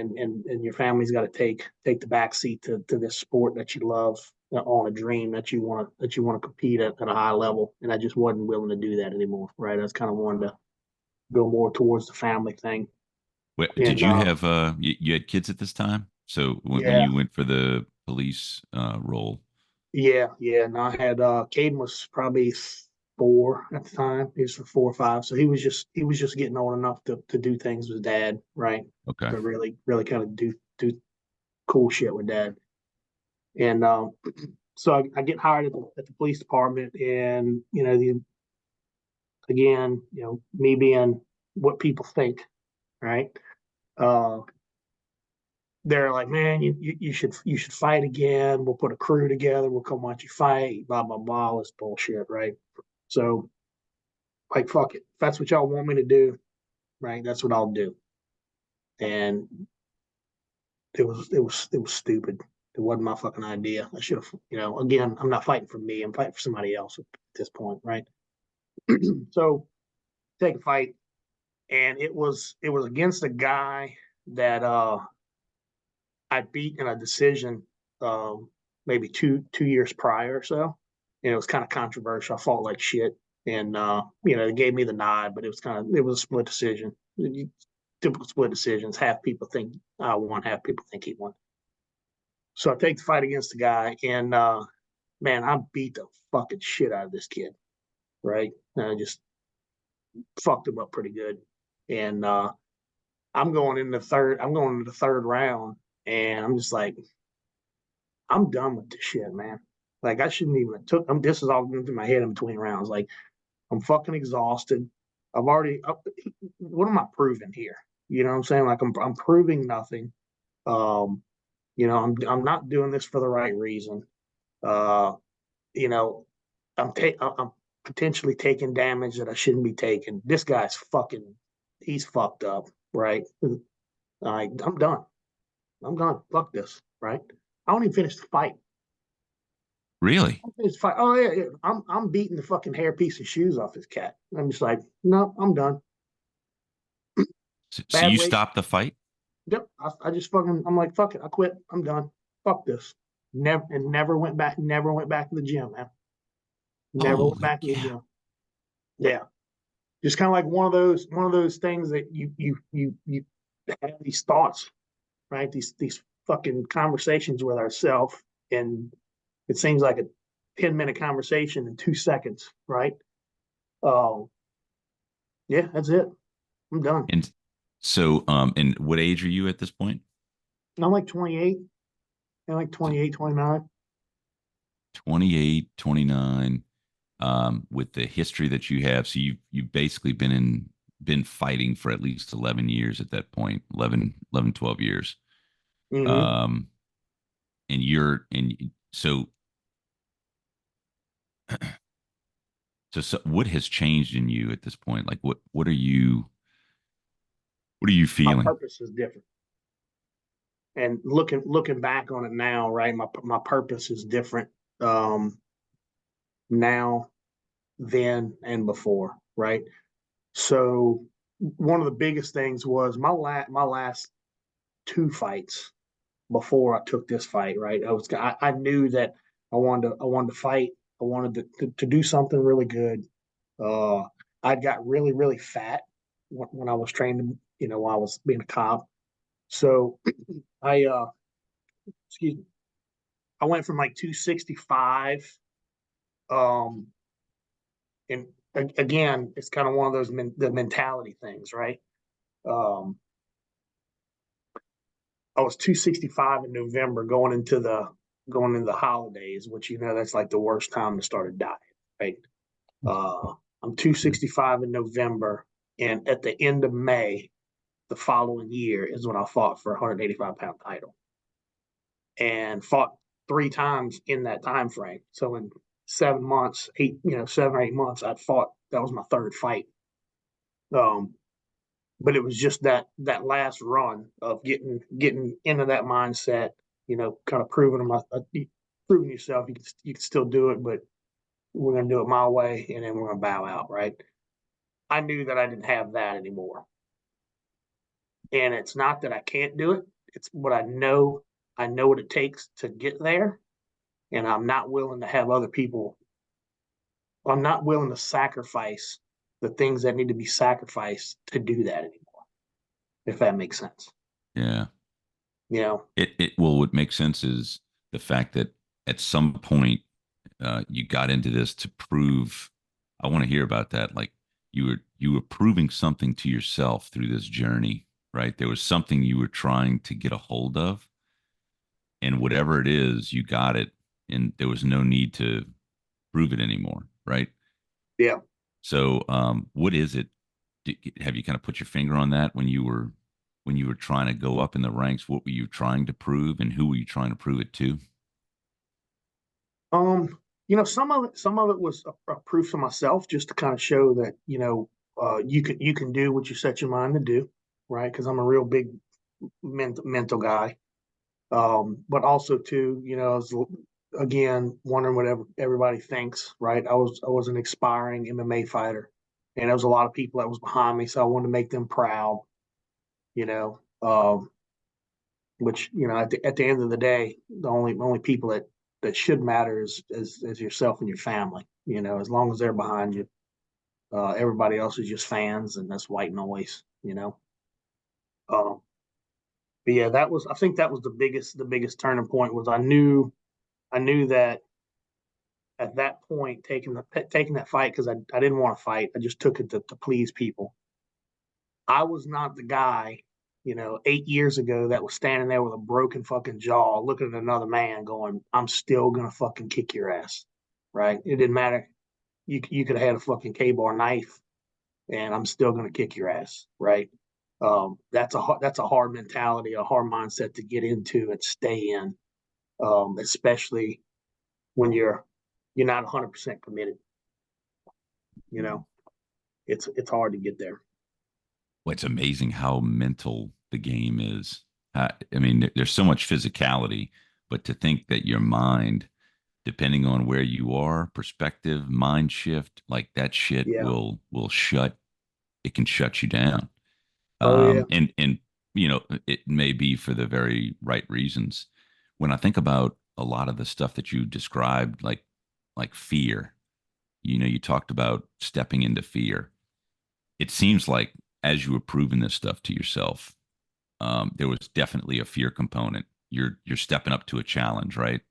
your family's got to take the back seat to this sport that you love, on a dream that you want to compete at a high level. And I just wasn't willing to do that anymore. Right? I was kind of wanting to go more towards the family thing. Did And you have you had kids at this time? So when yeah, you went for the police role, yeah. And I had Caden was probably 4 at the time. He was 4 or 5, so he was just getting old enough to do things with dad, right? okay, To really kind of do cool shit with dad. And so I get hired at the police department, and again, me being what people think, right? Uh, they're like, man, you should fight again. We'll put a crew together. We'll come watch you fight. Blah blah blah. All this bullshit, right? So like, fuck it. If that's what y'all want me to do, right? That's what I'll do. And it was stupid. It wasn't my fucking idea. I should have, again, I'm not fighting for me. I'm fighting for somebody else at this point, right? So take a fight, and it was against a guy that I beat in a decision, um, maybe two years prior or so, and it was kind of controversial. I fought like shit, and they gave me the nod, but it was a split decision. Typical split decisions. Half people think I won, half people think he won. So I take the fight against the guy, and man, I beat the fucking shit out of this kid, right? And I just fucked him up pretty good, and I'm going into the third round, and I'm just like, I'm done with this shit, man. Like, I shouldn't even have took. This is all going through my head in between rounds. Like, I'm fucking exhausted. I've already. What am I proving here? You know what I'm saying? Like, I'm proving nothing. Um, I'm not doing this for the right reason. Uh, you know, I'm potentially taking damage that I shouldn't be taking. This guy's fucking. He's fucked up, right? I'm done. I'm done. Fuck this, right? I don't even finish the fight. really? It's fine. Oh yeah. I'm beating the fucking hairpiece of shoes off this cat. I'm just like, no, I'm done. So Bad you weight. stopped the fight? Yep. I just fucking. I'm like, fuck it. I quit. I'm done. Fuck this. Never went back. Never went back to the gym, man. Never went Holy back to the cow! gym. Yeah. Just kind of like one of those things that you have these thoughts, right? These fucking conversations with ourselves, and it seems like a 10-minute conversation in 2 seconds, right? Um, yeah, that's it. I'm done. And so, and what age are you at this point? I'm like 28. I'm like So 28, 29. 28, 29. With the history that you have, so you've basically been fighting for at least 11 years at that point, 12 years. Mm-hmm. Um, and you're and so so what has changed in you at this point? Like what are you My feeling? purpose is different. And looking back on it now, right? My purpose is different, um, now, then, and before, right? So one of the biggest things was my last two fights before I took this fight, right? I knew that I wanted to fight. I wanted to do something really good. Uh, I got really, really fat when I was training while I was being a cop. So I, excuse me, I went from like 265. Um, and again, it's kind of one of those the mentality things, right? Um, I was 265 in November going into the holidays, which that's like the worst time to start a diet, right? Uh, I'm 265 in November, and at the end of May, the following year is when I fought for a 185-pound title, and fought three times in that time frame. So in 7 months, 7 or 8 months, I'd fought. That was my third fight. Um, but it was just that last run of getting into that mindset, kind of proving yourself. You can still do it, but we're gonna do it my way, and then we're gonna bow out, right? I knew that I didn't have that anymore, and it's not that I can't do it. It's what I know. I know what it takes to get there, and I'm not willing to have other people. I'm not willing to sacrifice the things that need to be sacrificed to do that anymore. If that makes sense, Yeah. you know. What makes sense is the fact that at some point you got into this to prove. I want to hear about that. Like you were proving something to yourself through this journey, right? There was something you were trying to get a hold of, and whatever it is, you got it, and there was no need to prove it anymore, right? Yeah. So, what is it? Have you kind of put your finger on that when you were trying to go up in the ranks? What were you trying to prove, and who were you trying to prove it to? Some of it was a proof to myself, just to kind of show that you can do what you set your mind to do, right? Because I'm a real big mental guy. But also too, I was again wondering what everybody thinks, right? I was an aspiring MMA fighter, and there was a lot of people that was behind me, so I wanted to make them proud, you know. Which at the end of the day, the only people that should matter is yourself and your family. As long as they're behind you, everybody else is just fans, and that's white noise. Um, but yeah, I think that was the biggest turning point. Was I knew that at that point, taking that fight, because I didn't want to fight. I just took it to please people. I was not the guy, 8 years ago, that was standing there with a broken fucking jaw, looking at another man, going, "I'm still gonna fucking kick your ass." Right? It didn't matter. You could have had a fucking K-bar knife, and I'm still gonna kick your ass. Right? That's a hard mentality, a hard mindset to get into and stay in, especially when you're not 100% committed. You know, it's hard to get there. Well, it's amazing how mental the game is. I mean, there's so much physicality, but to think that your mind, depending on where you are, perspective, mind shift, like that shit Yeah. will shut. It can shut you down. Oh yeah. And it may be for the very right reasons. When I think about a lot of the stuff that you described, like fear, you talked about stepping into fear. It seems like as you were proving this stuff to yourself, there was definitely a fear component. You're stepping up to a challenge, right?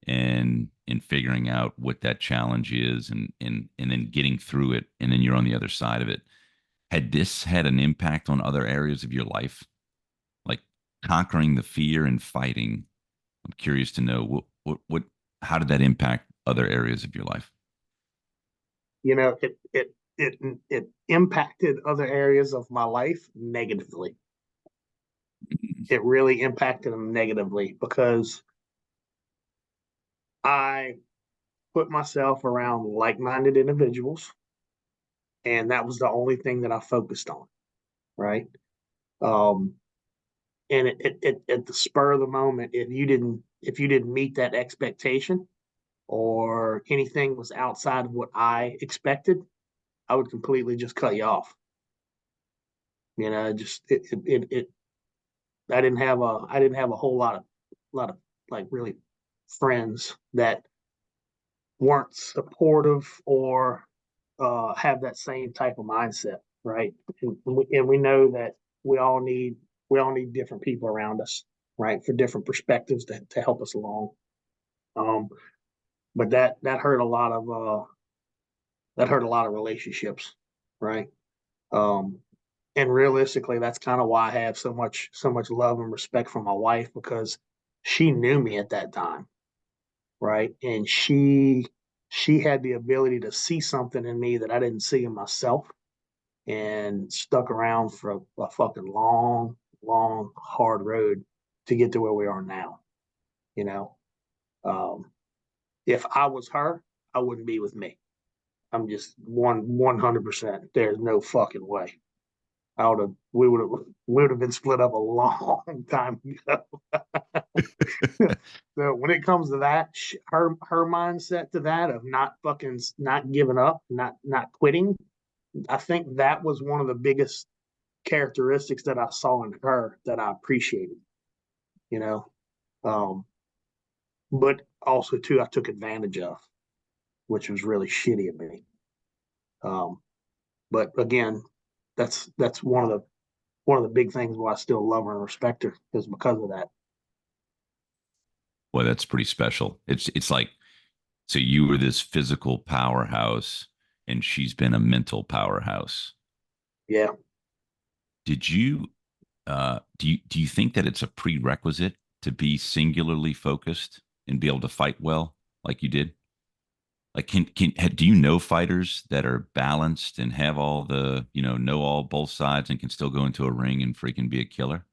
And in figuring out what that challenge is, and then getting through it, and then you're on the other side of it. Had this had an impact on other areas of your life, like conquering the fear and fighting? I'm curious to know what how did that impact other areas of your life? It impacted other areas of my life negatively. It really impacted them negatively because I put myself around like-minded individuals, and that was the only thing that I focused on, right? Um, and at the spur of the moment, if you didn't meet that expectation, or anything was outside of what I expected, I would completely just cut you off. Just it I didn't have a whole lot of like really friends that weren't supportive or have that same type of mindset, right? And we know that we all need we all need different people around us, right? For different perspectives to help us along. Um, but that hurt a lot of relationships, right? Um, and realistically, that's kind of why I have so much love and respect for my wife, because she knew me at that time, right? And she had the ability to see something in me that I didn't see in myself, and stuck around for a fucking long, long, hard road to get to where we are now. You know, um, if I was her, I wouldn't be with me. I'm just 100%. There's no fucking way. I would have. We would have been split up a long time ago. So when it comes to that, her mindset to that of not giving up, not quitting, I think that was one of the biggest characteristics that I saw in her that I appreciated. You know, um, but also too I took advantage of, which was really shitty of me. Um, but again, that's one of the big things why I still love her and respect her is because of that. Boy, that's pretty special. It's like, so you were this physical powerhouse and she's been a mental powerhouse. Yeah. Did you do you think that it's a prerequisite to be singularly focused and be able to fight well like you did? Like, can do you know fighters that are balanced and have all the, know all both sides and can still go into a ring and freaking be a killer?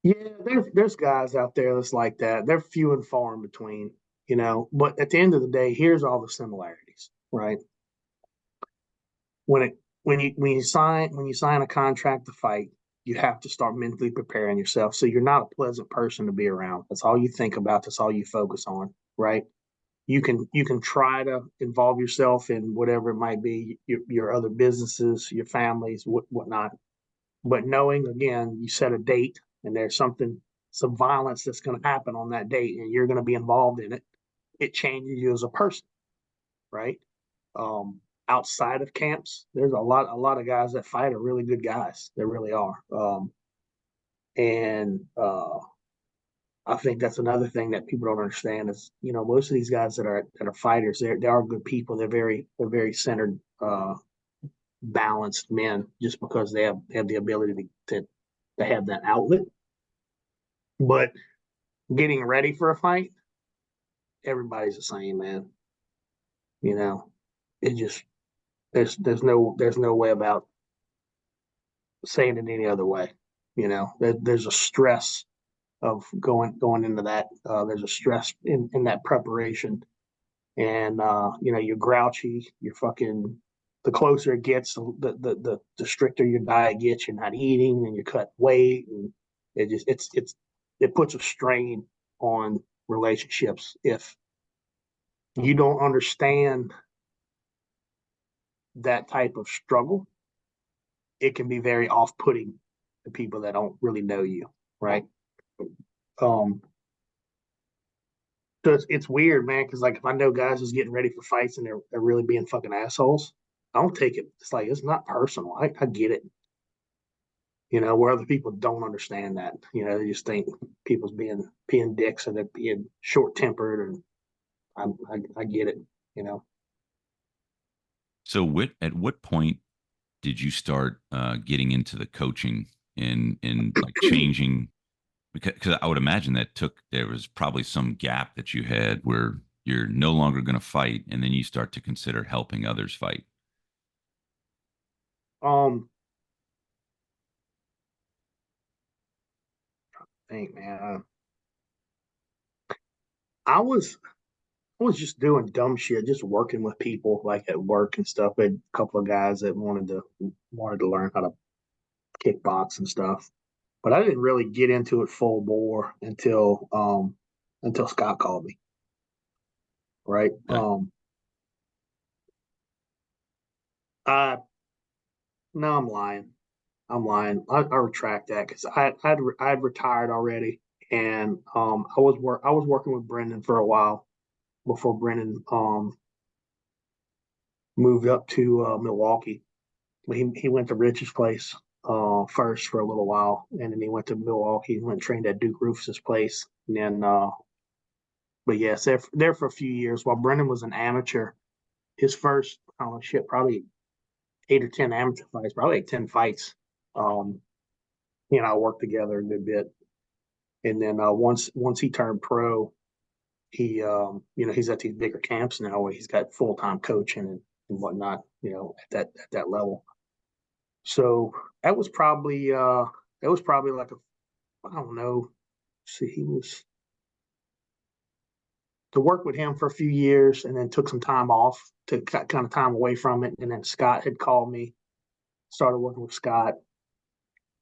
Yeah, there's guys out there that's like that. They're few and far in between, But at the end of the day, here's all the similarities, right? When it when you sign a contract to fight, you have to start mentally preparing yourself. So you're not a pleasant person to be around. That's all you think about. That's all you focus on, right? You can try to involve yourself in whatever it might be, your other businesses, your families, whatnot. But knowing, again, you set a date and there's some violence that's going to happen on that date, and you're going to be involved in it. It changes you as a person, right? Um, Outside of camps, there's a lot of guys that fight are really good guys. They really are. And I think that's another thing that people don't understand is, most of these guys that are fighters, they are good people. They're very centered, balanced men, just because they have the ability to have that outlet. But getting ready for a fight, everybody's the same, man. You know, it just there's no way about saying it any other way. There's a stress of going into that. There's a stress in that preparation, and you're grouchy. You're fucking. The closer it gets, the stricter your diet gets. You're not eating, and you cut weight, and it puts a strain on relationships if you don't understand that type of struggle. It can be very off-putting to people that don't really know you, right? Um, so it's weird, man, because like if I know guys is getting ready for fights and they're really being fucking assholes, I don't take it. It's like it's not personal. I get it, where other people don't understand that. They just think people's being dicks and they're being short tempered, and I get it. You know. So at what point did you start getting into the coaching and like changing? Because I would imagine there was probably some gap that you had where you're no longer going to fight, and then you start to consider helping others fight. um, think, man, I was just doing dumb shit, just working with people like at work and stuff. I had a couple of guys that wanted to learn how to kickbox and stuff, but I didn't really get into it full bore until Scott called me. Right? Okay. I No, I'm lying. I'm lying. I retract that because I'd retired already, and I was working with Brendan for a while before Brendan moved up to Milwaukee. He went to Rich's place, first for a little while, and then he went to Milwaukee. Went and trained at Duke Rufus's place, and then but yes, there for a few years while Brendan was an amateur. His first, I don't know, shit, probably 8 or 10 amateur fights, probably like 10 fights. He and I worked together a good bit, and then once he turned pro, he he's at these bigger camps now where he's got full time coaching and whatnot, at that level. So that was probably like a, I don't know. See, he was to work with him for a few years and then took some time off to kind of time away from it. And then Scott had called me, started working with Scott.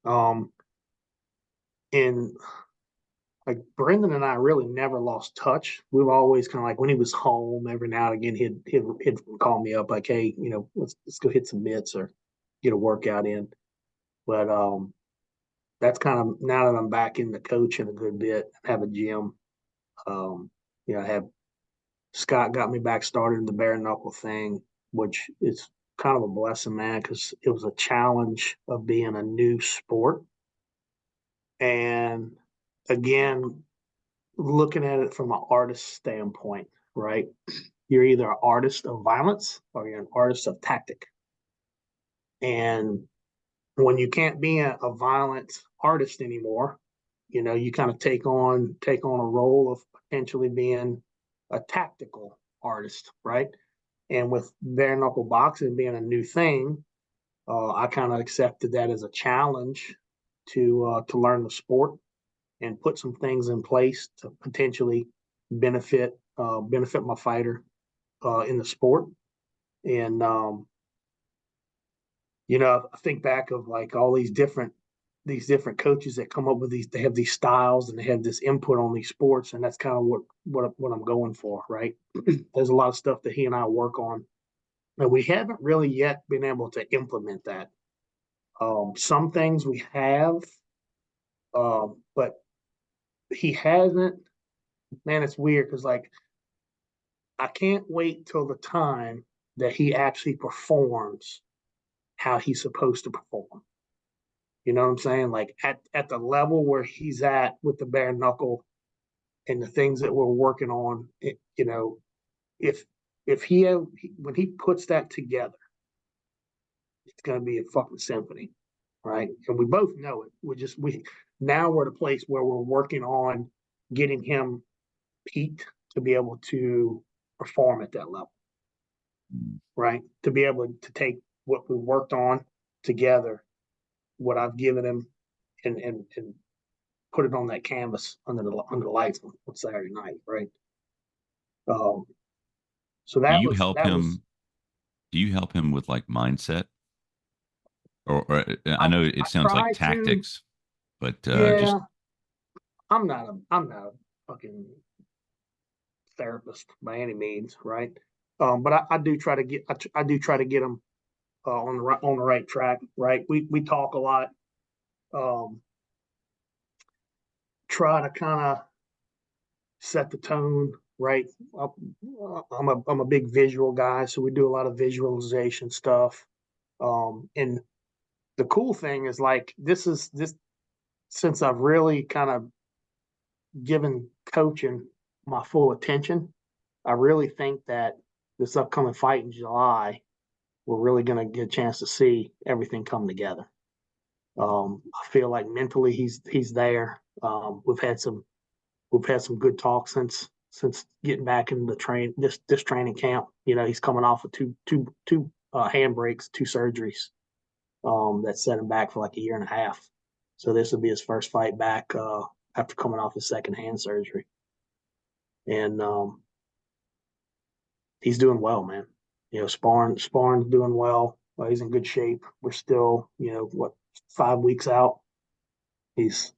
Um, and like Brendan and I really never lost touch. We've always kind of like when he was home every now and again, he'd call me up like, hey, let's go hit some mitts or get a workout in. But that's kind of now that I'm back in the coaching a good bit, have a gym. I have Scott got me back started in the bare knuckle thing, which is kind of a blessing, man, because it was a challenge of being a new sport. And again, looking at it from an artist standpoint, right? You're either an artist of violence or you're an artist of tactic. And when you can't be a violent artist anymore, you kind of take on a role of potentially being a tactical artist, right? And with bare knuckle boxing being a new thing, I kind of accepted that as a challenge to learn the sport and put some things in place to potentially benefit my fighter in the sport. And I think back of like all these different coaches that come up with these. They have these styles and they have this input on these sports, and that's kind of what I'm going for, right? There's a lot of stuff that he and I work on, and we haven't really yet been able to implement that. Some things we have, but he hasn't. Man, it's weird because like I can't wait till the time that he actually performs how he's supposed to perform. You know what I'm saying? Like at the level where he's at with the bare knuckle and the things that we're working on, if if he have, when he puts that together, it's going to be a fucking symphony, right? And we both know it. We now we're at a place where we're working on getting him peaked to be able to perform at that level, right? To be able to take what we worked on together, what I've given him, and put it on that canvas under the lights on Saturday night, right? Um, so Do that you was help that was him? Do you help him with like mindset? Or I I know it I sounds like try to. tactics, but just Yeah, I'm not a fucking therapist by any means, right? But I do try to get them on the right track, right? We talk a lot. Um, Try to kind of set the tone, right? I'm a big visual guy, so we do a lot of visualization stuff. And the cool thing is like this since I've really kind of given coaching my full attention, I really think that this upcoming fight in July, we're really going to get a chance to see everything come together. I feel like mentally he's there. We've had some good talks since getting back into the this training camp. He's coming off of two hand breaks, two surgeries that set him back for like a year and a half. So this will be his first fight back after coming off his second hand surgery, and he's doing well, man. Sparring's doing well. He's in good shape. We're still, 5 weeks out. He's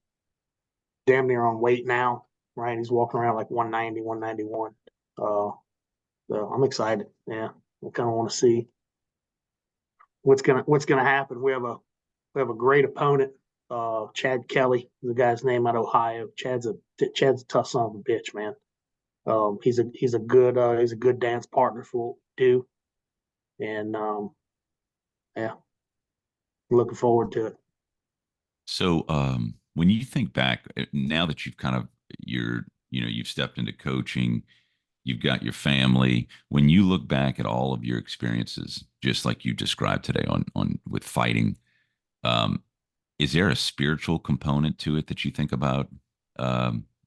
damn near on weight now, right? He's walking around like 190, 191. So I'm excited. Yeah, I kind of want to see what's gonna happen. We have a great opponent. Chad Kelly, the guy's name out of Ohio. Chad's a tough son of a bitch, man. He's a good dance partner for what we do, and yeah, looking forward to it. So, when you think back, now that you've kind of you've stepped into coaching, you've got your family. When you look back at all of your experiences, just like you described today on with fighting, um, is there a spiritual component to it that you think about?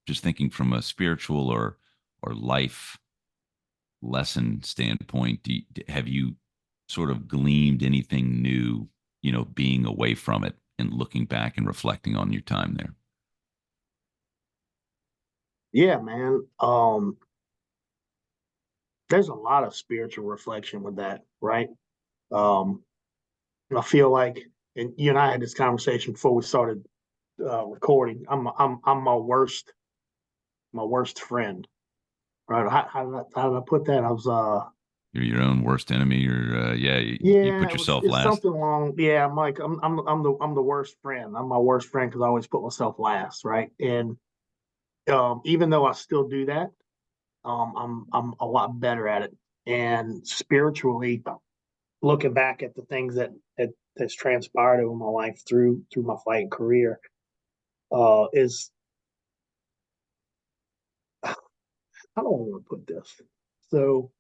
Just thinking from a spiritual or life lesson standpoint, have you sort of gleaned anything new, being away from it and looking back and reflecting on your time there? Yeah, man. There's a lot of spiritual reflection with that, right? Um, I feel like, and you and I had this conversation before we started recording. I'm my worst friend, right? How did I put that? I was You're your own worst enemy, or yeah, you yeah, put yourself it's last. something along. Yeah, I'm the worst friend. I'm my worst friend because I always put myself last, right? And even though I still do that, I'm a lot better at it. And spiritually, looking back at the things that has transpired over my life through my fighting career, is I don't want to put this. So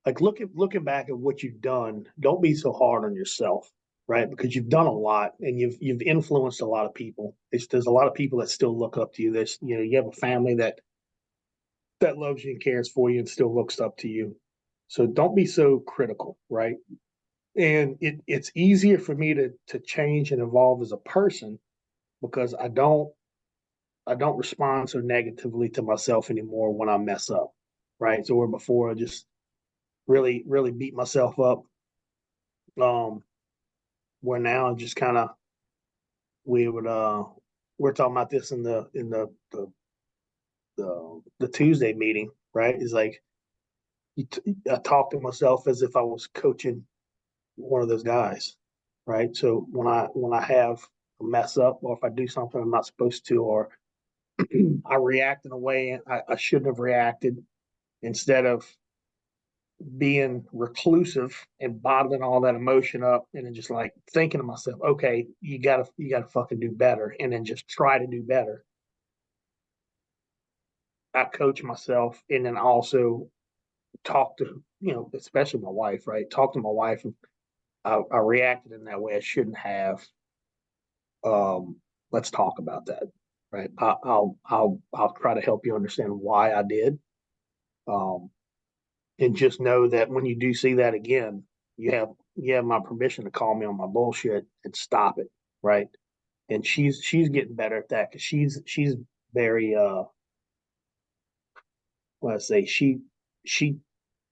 like looking back at what you've done, don't be so hard on yourself, right? Because you've done a lot and you've influenced a lot of people. There's a lot of people that still look up to you. There's you have a family that loves you and cares for you and still looks up to you. So don't be so critical, right? And it's easier for me to change and evolve as a person because I don't respond so negatively to myself anymore when I mess up, right? So where before I just really beat myself up, um, where now just kind of we would we're talking about this in the Tuesday meeting, right? Is like I talk to myself as if I was coaching one of those guys, right? So when I have a mess up or if I do something I'm not supposed to or I react in a way I shouldn't have reacted instead of being reclusive and bottling all that emotion up and then just like thinking to myself, okay, you gotta fucking do better and then just try to do better. I coach myself and then also talk to, especially my wife, right? Talk to my wife. I reacted in that way I shouldn't have. Um, let's talk about that, right? I'll try to help you understand why I did. Um, and just know that when you do see that again, you have my permission to call me on my bullshit and stop it, right? And she's getting better at that because she's very let's say she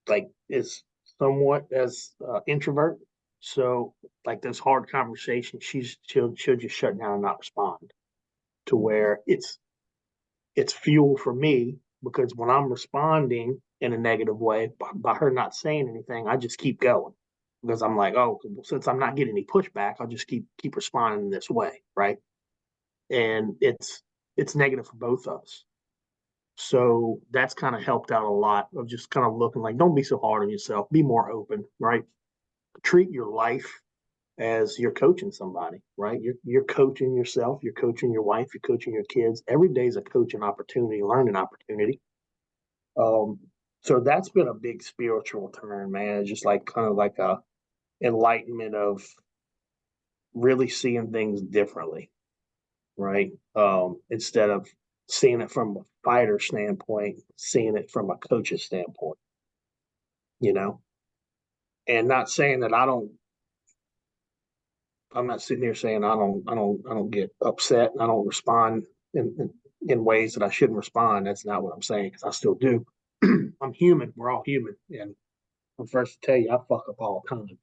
like is somewhat as introvert. So like those hard conversations, she'll just shut down and not respond to where it's fuel for me because when I'm responding in a negative way by her not saying anything, I just keep going because I'm like, oh, well, since I'm not getting any pushback, I'll just keep responding in this way, right? And it's negative for both of us. So that's kind of helped out a lot of just kind of looking like, don't be so hard on yourself, be more open, right? Treat your life as you're coaching somebody, right? You're coaching yourself, you're coaching your wife, you're coaching your kids. Every day is a coaching opportunity, learning opportunity. Um, so that's been a big spiritual turn, man. It's just like kind of like a enlightenment of really seeing things differently, right? Instead of seeing it from a fighter standpoint, seeing it from a coach's standpoint, you know, and not saying that I'm not sitting here saying I don't get upset and I don't respond in ways that I shouldn't respond. That's not what I'm saying because I still do. I'm human. We're all human, and I'm first to tell you I fuck up all the time.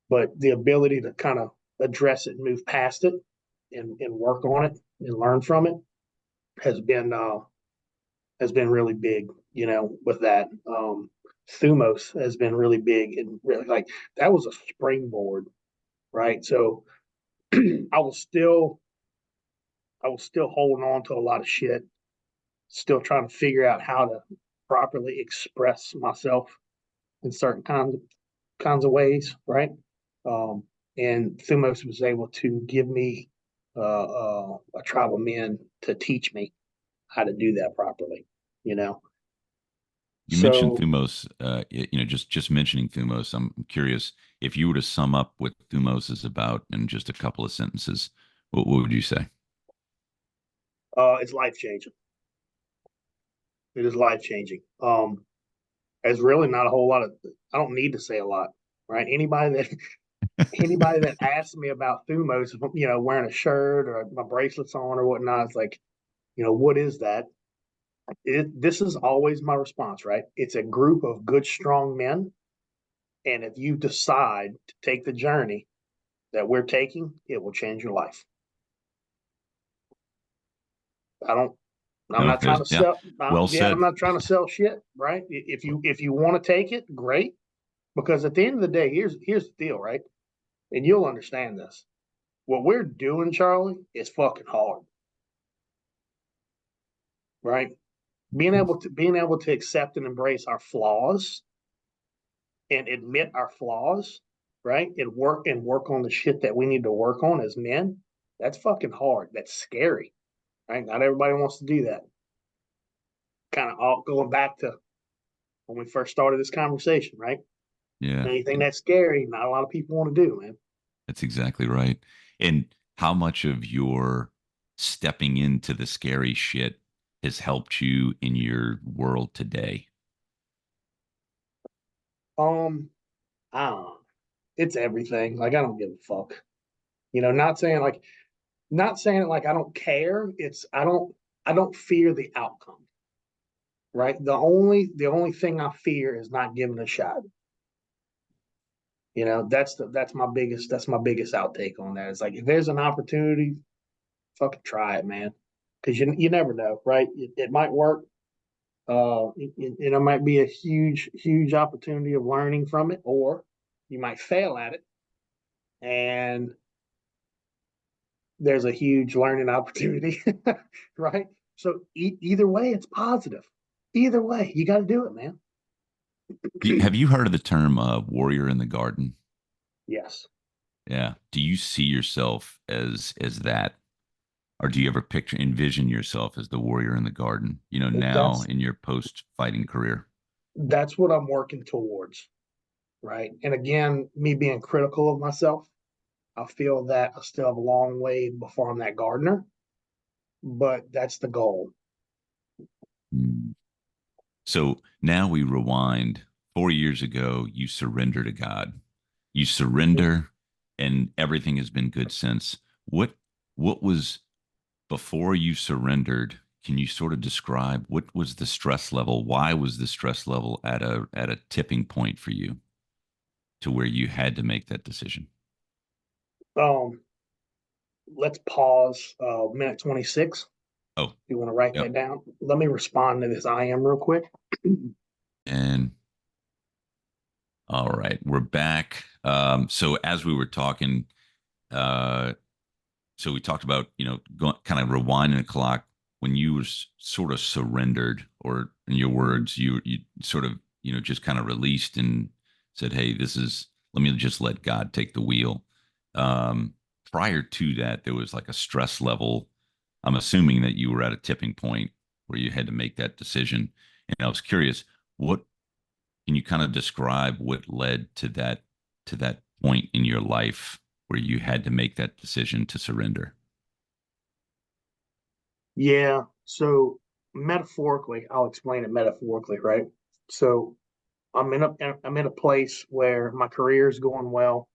But the ability to kind of address it and move past it and work on it and learn from it has been has been really big. You know, with that. Thumos has been really big and really like that was a springboard, right? So I was still I was still holding on to a lot of shit, still trying to figure out how to properly express myself in certain kinds of ways, right? And Thumos was able to give me a tribe of men to teach me how to do that properly, you know. You mentioned So Thumos. Just mentioning Thumos, I'm curious if you were to sum up what Thumos is about in just a couple of sentences. What would you say? it's life changing. It is life changing. There's really not a whole lot of. I don't need to say a lot, right? Anybody that asks me about Thumos, wearing a shirt or my bracelets on or whatnot, it's like, what is that? This is always my response, right? It's a group of good, strong men. And if you decide to take the journey that we're taking, it will change your life. I don't, I'm No, not trying to yeah, sell, well yeah, I'm said. not trying to sell shit, right? If you want to take it, great. Because at the end of the day, here's the deal, right? And you'll understand this. What we're doing, Charlie, is fucking hard, right? Being able to accept and embrace our flaws and admit our flaws, right? And work on the shit that we need to work on as men. That's fucking hard. That's scary, right? Not everybody wants to do that. Kind of all going back to when we first started this conversation, right? Yeah, Anything that's scary, not a lot of people want to do, man. that's exactly right. And how much of your stepping into the scary shit has helped you in your world today? Um, I don't know. It's everything. Like I don't give a fuck. Not saying it like I don't care. It's I don't fear the outcome, right? The only thing I fear is not giving a shot. That's my biggest outtake on that. It's like if there's an opportunity, fucking try it, man. Because you never know, right? It might work. It might be a huge opportunity of learning from it, or you might fail at it, and there's a huge learning opportunity, right? So either way, it's positive. Either way, you got to do it, man. Have you heard of the term warrior in the garden? Yes, Yeah. Do you see yourself as that? Or do you ever envision yourself as the warrior in the garden, now that's in your post fighting career? that's what I'm working towards, right? And again, me being critical of myself, I feel that I still have a long way before I'm that gardener, but that's the goal. Mm. So now we rewind 4 years ago, you surrender to God. You surrender and everything has been good since. What was before you surrendered? Can you sort of describe what was the stress level? Why was the stress level at a tipping point for you to where you had to make that decision? Um, let's pause minute 26. Oh, You want to write yep. that down? Let me respond to this I am real quick. And all right, we're back. So as we were talking, uh, so we talked about kind of rewinding the clock when you was sort of surrendered, or in your words, you sort of just kind of released and said, "Hey, this is let me just let God take the wheel." Um, Prior to that, there was like a stress level. I'm assuming that you were at a tipping point where you had to make that decision, and I was curious, what can you kind of describe what led to that point in your life where you had to make that decision to surrender? Yeah. So metaphorically, I'll explain it metaphorically, right? So I'm in a place where my career is going well.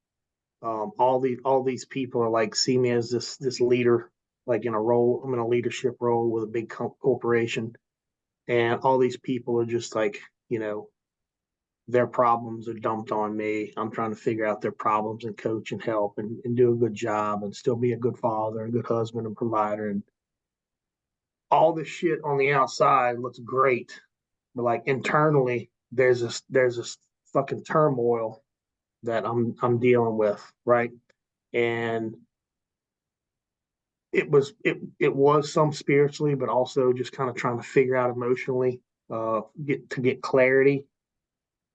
All these people are like see me as this leader, like in a role. I'm in a leadership role with a big corporation, and all these people are just like you know their problems are dumped on me. I'm trying to figure out their problems and coach and help and do a good job and still be a good father, a good husband and provider. And all this shit on the outside looks great, but like internally, there's this fucking turmoil that I'm dealing with, right? And it was some spiritually, but also just kind of trying to figure out emotionally, get clarity.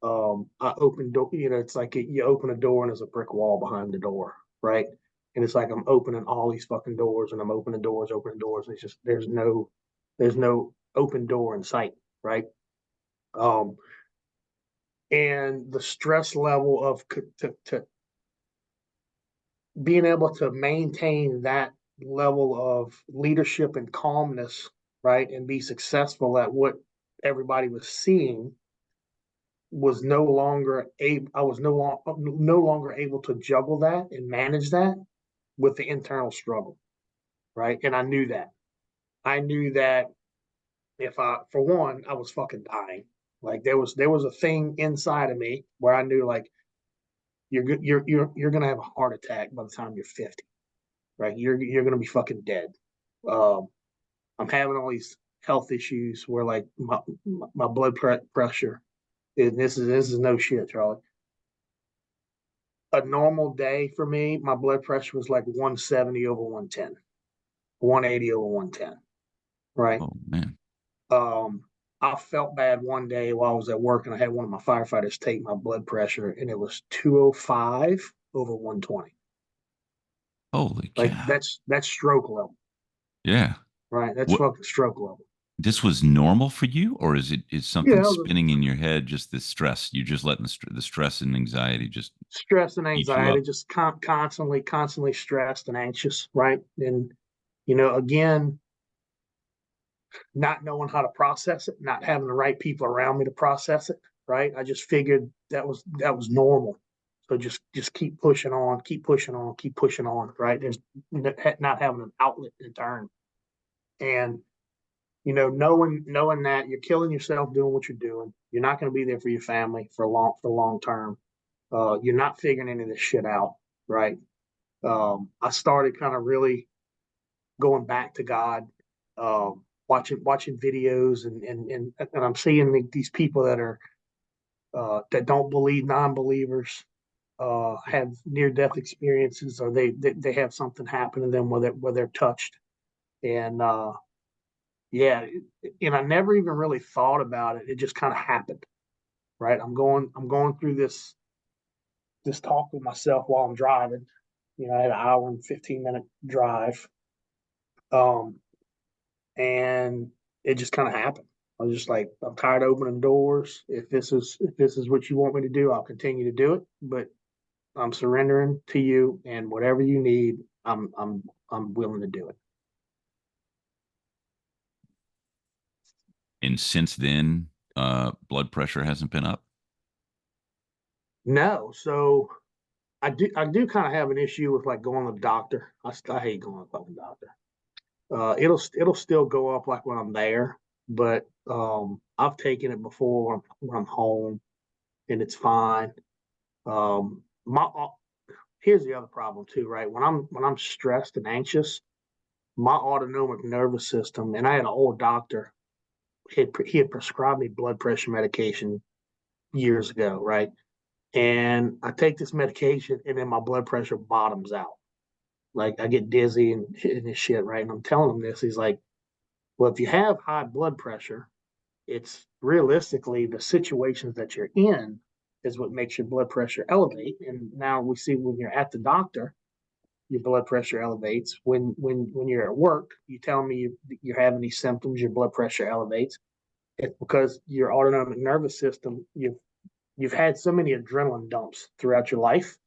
I open door, it's like you open a door and there's a brick wall behind the door, right? And it's like I'm opening all these fucking doors and I'm opening doors. And it's just there's no open door in sight, right? Um, and the stress level of to being able to maintain that level of leadership and calmness, right, and be successful at what everybody was seeing was no longer able. I was no longer able to juggle that and manage that with the internal struggle, right? And I knew that. I knew that if I, for one, I was fucking dying. Like there was a thing inside of me where I knew like you're gonna have a heart attack by the time you're 50, right? You're gonna be fucking dead. Um, I'm having all these health issues where like my blood pressure. This is no shit, Charlie. A normal day for me, my blood pressure was like 170 over 110, 180 over 110, right? Oh man. Um, I felt bad one day while I was at work and I had one of my firefighters take my blood pressure and it was 205 over 120. Holy Like cow. that's stroke level, Yeah. right? That's What fucking stroke level. this was normal for you, or is something Yeah, spinning in your head, just this stress? You just letting the stress and anxiety just stress and eat you anxiety, up? just constantly stressed and anxious, right? And again, not knowing how to process it, not having the right people around me to process it, right? I just figured that was normal. So just keep pushing on, keep pushing on, keep pushing on, right? There's not having an outlet in turn. And knowing that you're killing yourself doing what you're doing, you're not going to be there for your family for long term. You're not figuring any of this shit out, right? I started kind of really going back to God, watching videos, and I'm seeing these people that don't believe, non-believers, have near-death experiences, or they have something happen to them where they're touched, and yeah, and I never even really thought about it. It just kind of happened, right? I'm going through this talk with myself while I'm driving. I had an hour and 15-minute drive. Um, and it just kind of happened. I was just like, I'm tired of opening doors. If this is what you want me to do, I'll continue to do it. But I'm surrendering to you, and whatever you need, I'm willing to do it. And since then, blood pressure hasn't been up. No, so I do kind of have an issue with like going to the doctor. I hate going to the fucking doctor. It'll still go up like when I'm there, but I've taken it before when I'm home and it's fine. My Here's the other problem too, right? When I'm stressed and anxious, my autonomic nervous system, and I had an old doctor. He had prescribed me blood pressure medication years ago, right? And I take this medication, and then my blood pressure bottoms out. Like I get dizzy and this shit, right? And I'm telling him this. He's like, "Well, if you have high blood pressure, it's realistically the situations that you're in is what makes your blood pressure elevate." And now we see when you're at the doctor, your blood pressure elevates. When you're at work, you tell me you're having these symptoms, your blood pressure elevates. It's because your autonomic nervous system, you've had so many adrenaline dumps throughout your life,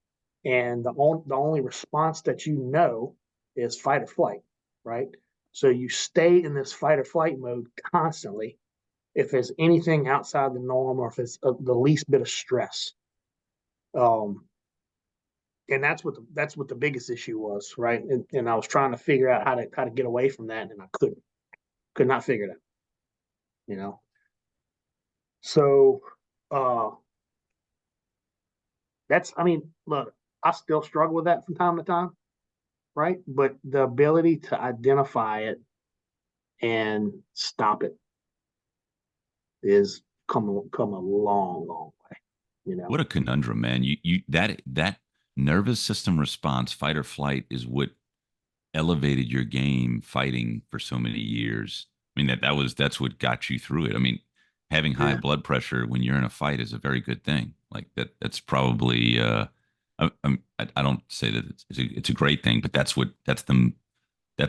and the only response that you know is fight or flight, right? So you stay in this fight or flight mode constantly. If there's anything outside the norm, or if it's the least bit of stress, um, and that's what the biggest issue was, right? And I was trying to figure out how to get away from that, and I could not figure it out, you know. So uh, I mean, look, I still struggle with that from time to time, right? But the ability to identify it and stop it is come a long way, you know. What a conundrum, man. You that nervous system response, fight or flight, is what elevated your game fighting for so many years. I mean that's what got you through it. I mean, having high Yeah, blood pressure when you're in a fight is a very good thing. Like that's probably I don't say that it's a great thing, but that's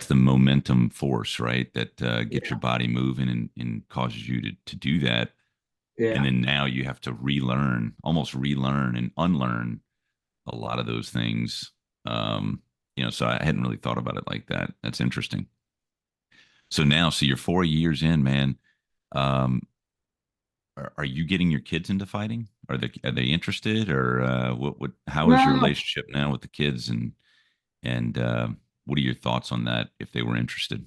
the momentum force, right? That gets yeah, your body moving and causes you to do that. yeah, And then now you have to almost relearn and unlearn a lot of those things. Um, so I hadn't really thought about it like that. That's interesting. So now, so you're 4 years in, man. Um, are you getting your kids into fighting? Are they interested, or how is your no, relationship now with the kids, and what are your thoughts on that if they were interested?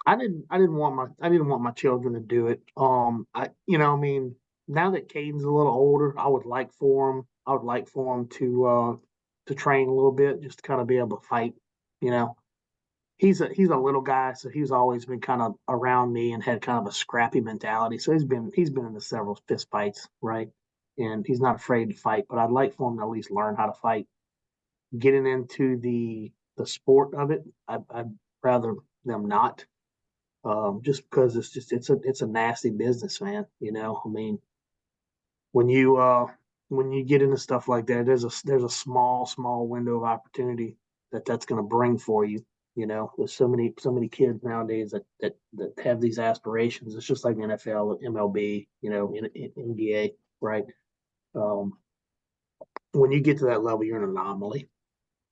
I didn't want my children to do it. I mean, now that Caden's a little older, I would like for him to train a little bit, just to kind of be able to fight. You know, he's a little guy, so he's always been kind of around me and had kind of a scrappy mentality. So he's been into several fist fights, right? And he's not afraid to fight. But I'd like for him to at least learn how to fight. Getting into the sport of it, I'd rather them not, just because it's a nasty business, man. I mean, when you uh, when you get into stuff like that, there's a small window of opportunity that's going to bring for you. With so many kids nowadays that have these aspirations. It's just like NFL, MLB, in NBA, right? Um, when you get to that level, you're an anomaly,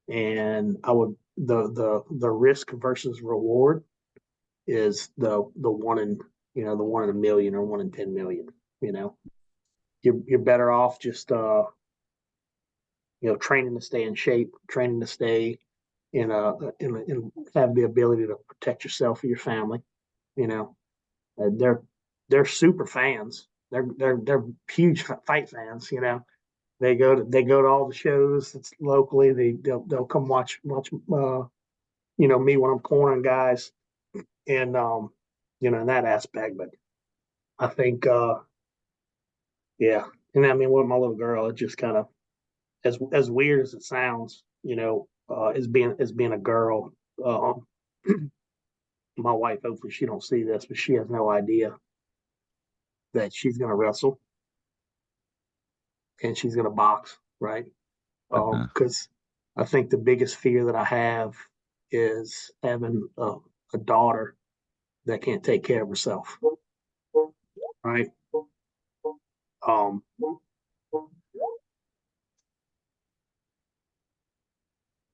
and I would the risk versus reward is the one in the one in a million or one in 10 million. You know, you're better off just training to stay in shape, training to stay in have the ability to protect yourself or your family. You know, they're super fans. They're huge fight fans. They go to all the shows that's locally. They'll come watch me when I'm cornering guys and in that aspect. But I think yeah. And I mean, with my little girl, it just kind of, as weird as it sounds, as being a girl. Um, my wife, hopefully, she don't see this, but she has no idea that she's going to wrestle and she's going to box, right? Uh, Because I think the biggest fear that I have is having a daughter that can't take care of herself, right? Um,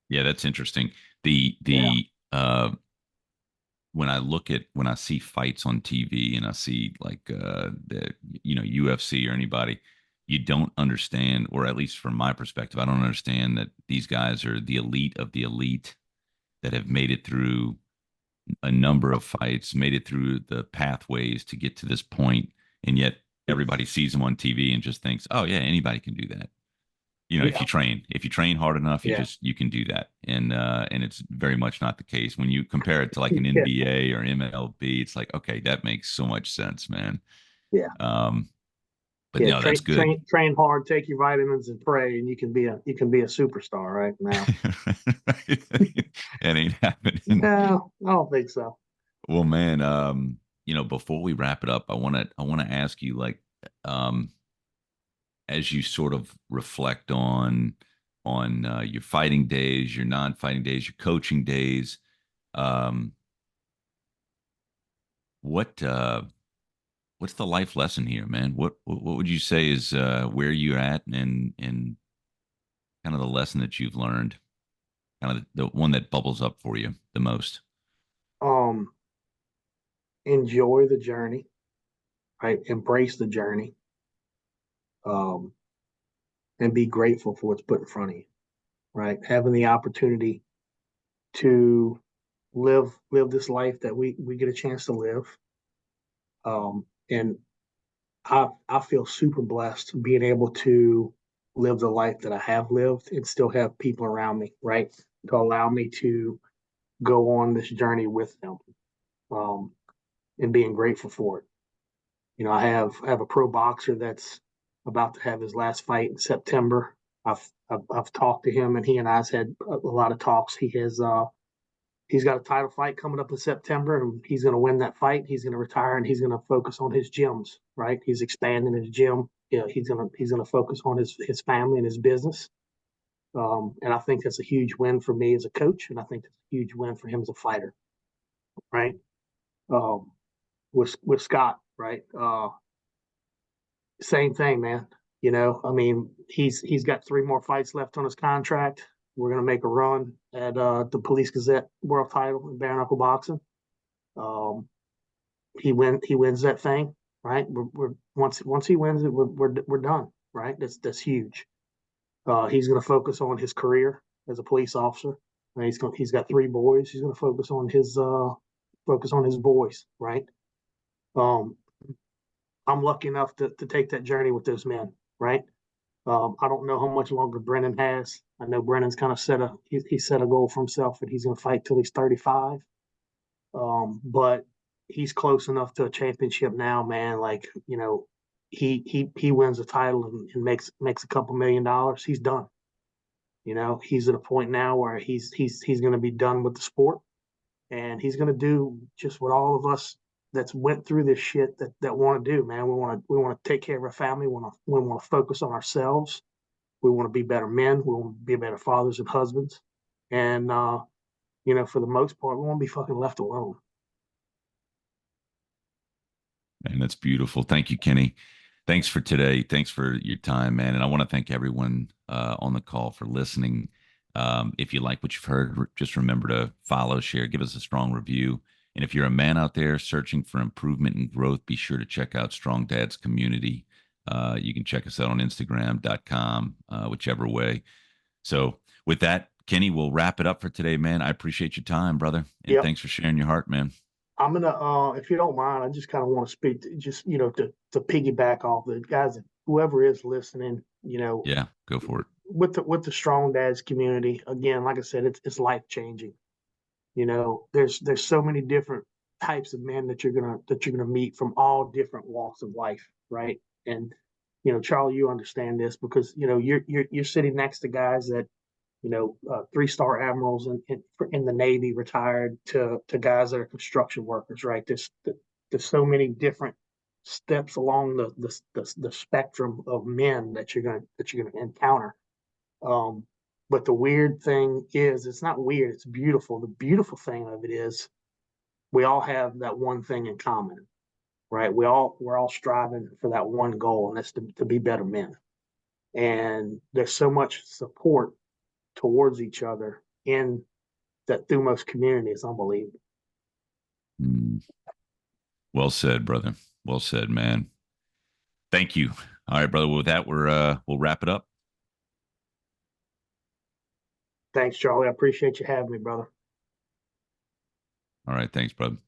yeah, that's interesting. yeah, The when I see fights on TV and I see like the UFC or anybody, you don't understand, or at least from my perspective, I don't understand that these guys are the elite of the elite that have made it through a number of fights, made it through the pathways to get to this point, and yet everybody sees them on TV and just thinks, "Oh yeah, anybody can do that." If yeah, you train hard enough, yeah, you can do that. And it's very much not the case when you compare it to like an yeah, NBA or MLB. It's like, okay, that makes so much sense, man. yeah. Um, but Yeah, no, that's good. train hard, take your vitamins, and pray, and you can be a superstar right now. It ain't happening. No, I don't think so. Well, man, before we wrap it up, I want to ask you, like, um, as you sort of reflect on your fighting days, your non-fighting days, your coaching days, um, what what's the life lesson here, man? What would you say is where you're at, and kind of the lesson that you've learned, kind of the one that bubbles up for you the most? Um, Enjoy the journey, right? Embrace the journey, um, and be grateful for what's put in front of you, right? Having the opportunity to live this life that we get a chance to live, and I feel super blessed being able to live the life that I have lived and still have people around me, right? To allow me to go on this journey with them, um, and being grateful for it. I have a pro boxer that's about to have his last fight in September. I've talked to him, and he and I's had a lot of talks. He has He's got a title fight coming up in September, and he's going to win that fight. He's going to retire, and he's going to focus on his gyms. Right? He's expanding his gym. He's going to focus on his family and his business. And I think that's a huge win for me as a coach, and I think that's a huge win for him as a fighter. Right? Um, with Scott, right? Same thing, man. I mean, he's got 3 more fights left on his contract. We're gonna make a run at the Police Gazette World Title in bare knuckle boxing. Um, he wins that thing, right? Once he wins it, we're done, right? That's huge. He's gonna focus on his career as a police officer. And he's got 3 boys. He's gonna focus on his boys, right? Um, I'm lucky enough to take that journey with those men, right? I don't know how much longer Brennan has. I know Brennan's kind of he set a goal for himself that he's going to fight till he's 35. But he's close enough to a championship now, man. Like he wins a title and makes a couple $1 million. He's done. He's at a point now where he's going to be done with the sport, and he's going to do just what all of us that's went through this shit that want to do, man. We want to take care of our family. We want to focus on ourselves. We want to be better men. We want to be better fathers and husbands. And for the most part, we want to be fucking left alone. And that's beautiful. Thank you, Kenny. Thanks for today. Thanks for your time, man. And I want to thank everyone on the call for listening. If you like what you've heard, just remember to follow, share, give us a strong review. And if you're a man out there searching for improvement and growth, be sure to check out Strong Dad's Community. You can check us out on Instagram.com, whichever way. So, with that, Kenny, we'll wrap it up for today, man. I appreciate your time, brother. And Yep. thanks for sharing your heart, man. I'm gonna, if you don't mind, I just kind of want to speak to just to piggyback off the guys, whoever is listening, Yeah, go for it. with the Strong Dads community. Again, like I said, it's life changing. There's so many different types of men that you're gonna meet from all different walks of life, right? And Charlie, you understand this because you're sitting next to guys that 3-star admirals in the Navy retired to guys that are construction workers, right? There's so many different steps along the spectrum of men that you're gonna encounter. Um, but the weird thing is, it's not weird; it's beautiful. The beautiful thing of it is, we all have that one thing in common, right? We're all striving for that one goal, and that's to be better men. And there's so much support towards each other in that Thumos community. It's unbelievable. Mm. Well said, brother. Well said, man. Thank you. All right, brother. Well, with that, we'll wrap it up. Thanks, Charlie. I appreciate you having me, brother. All right, thanks, brother.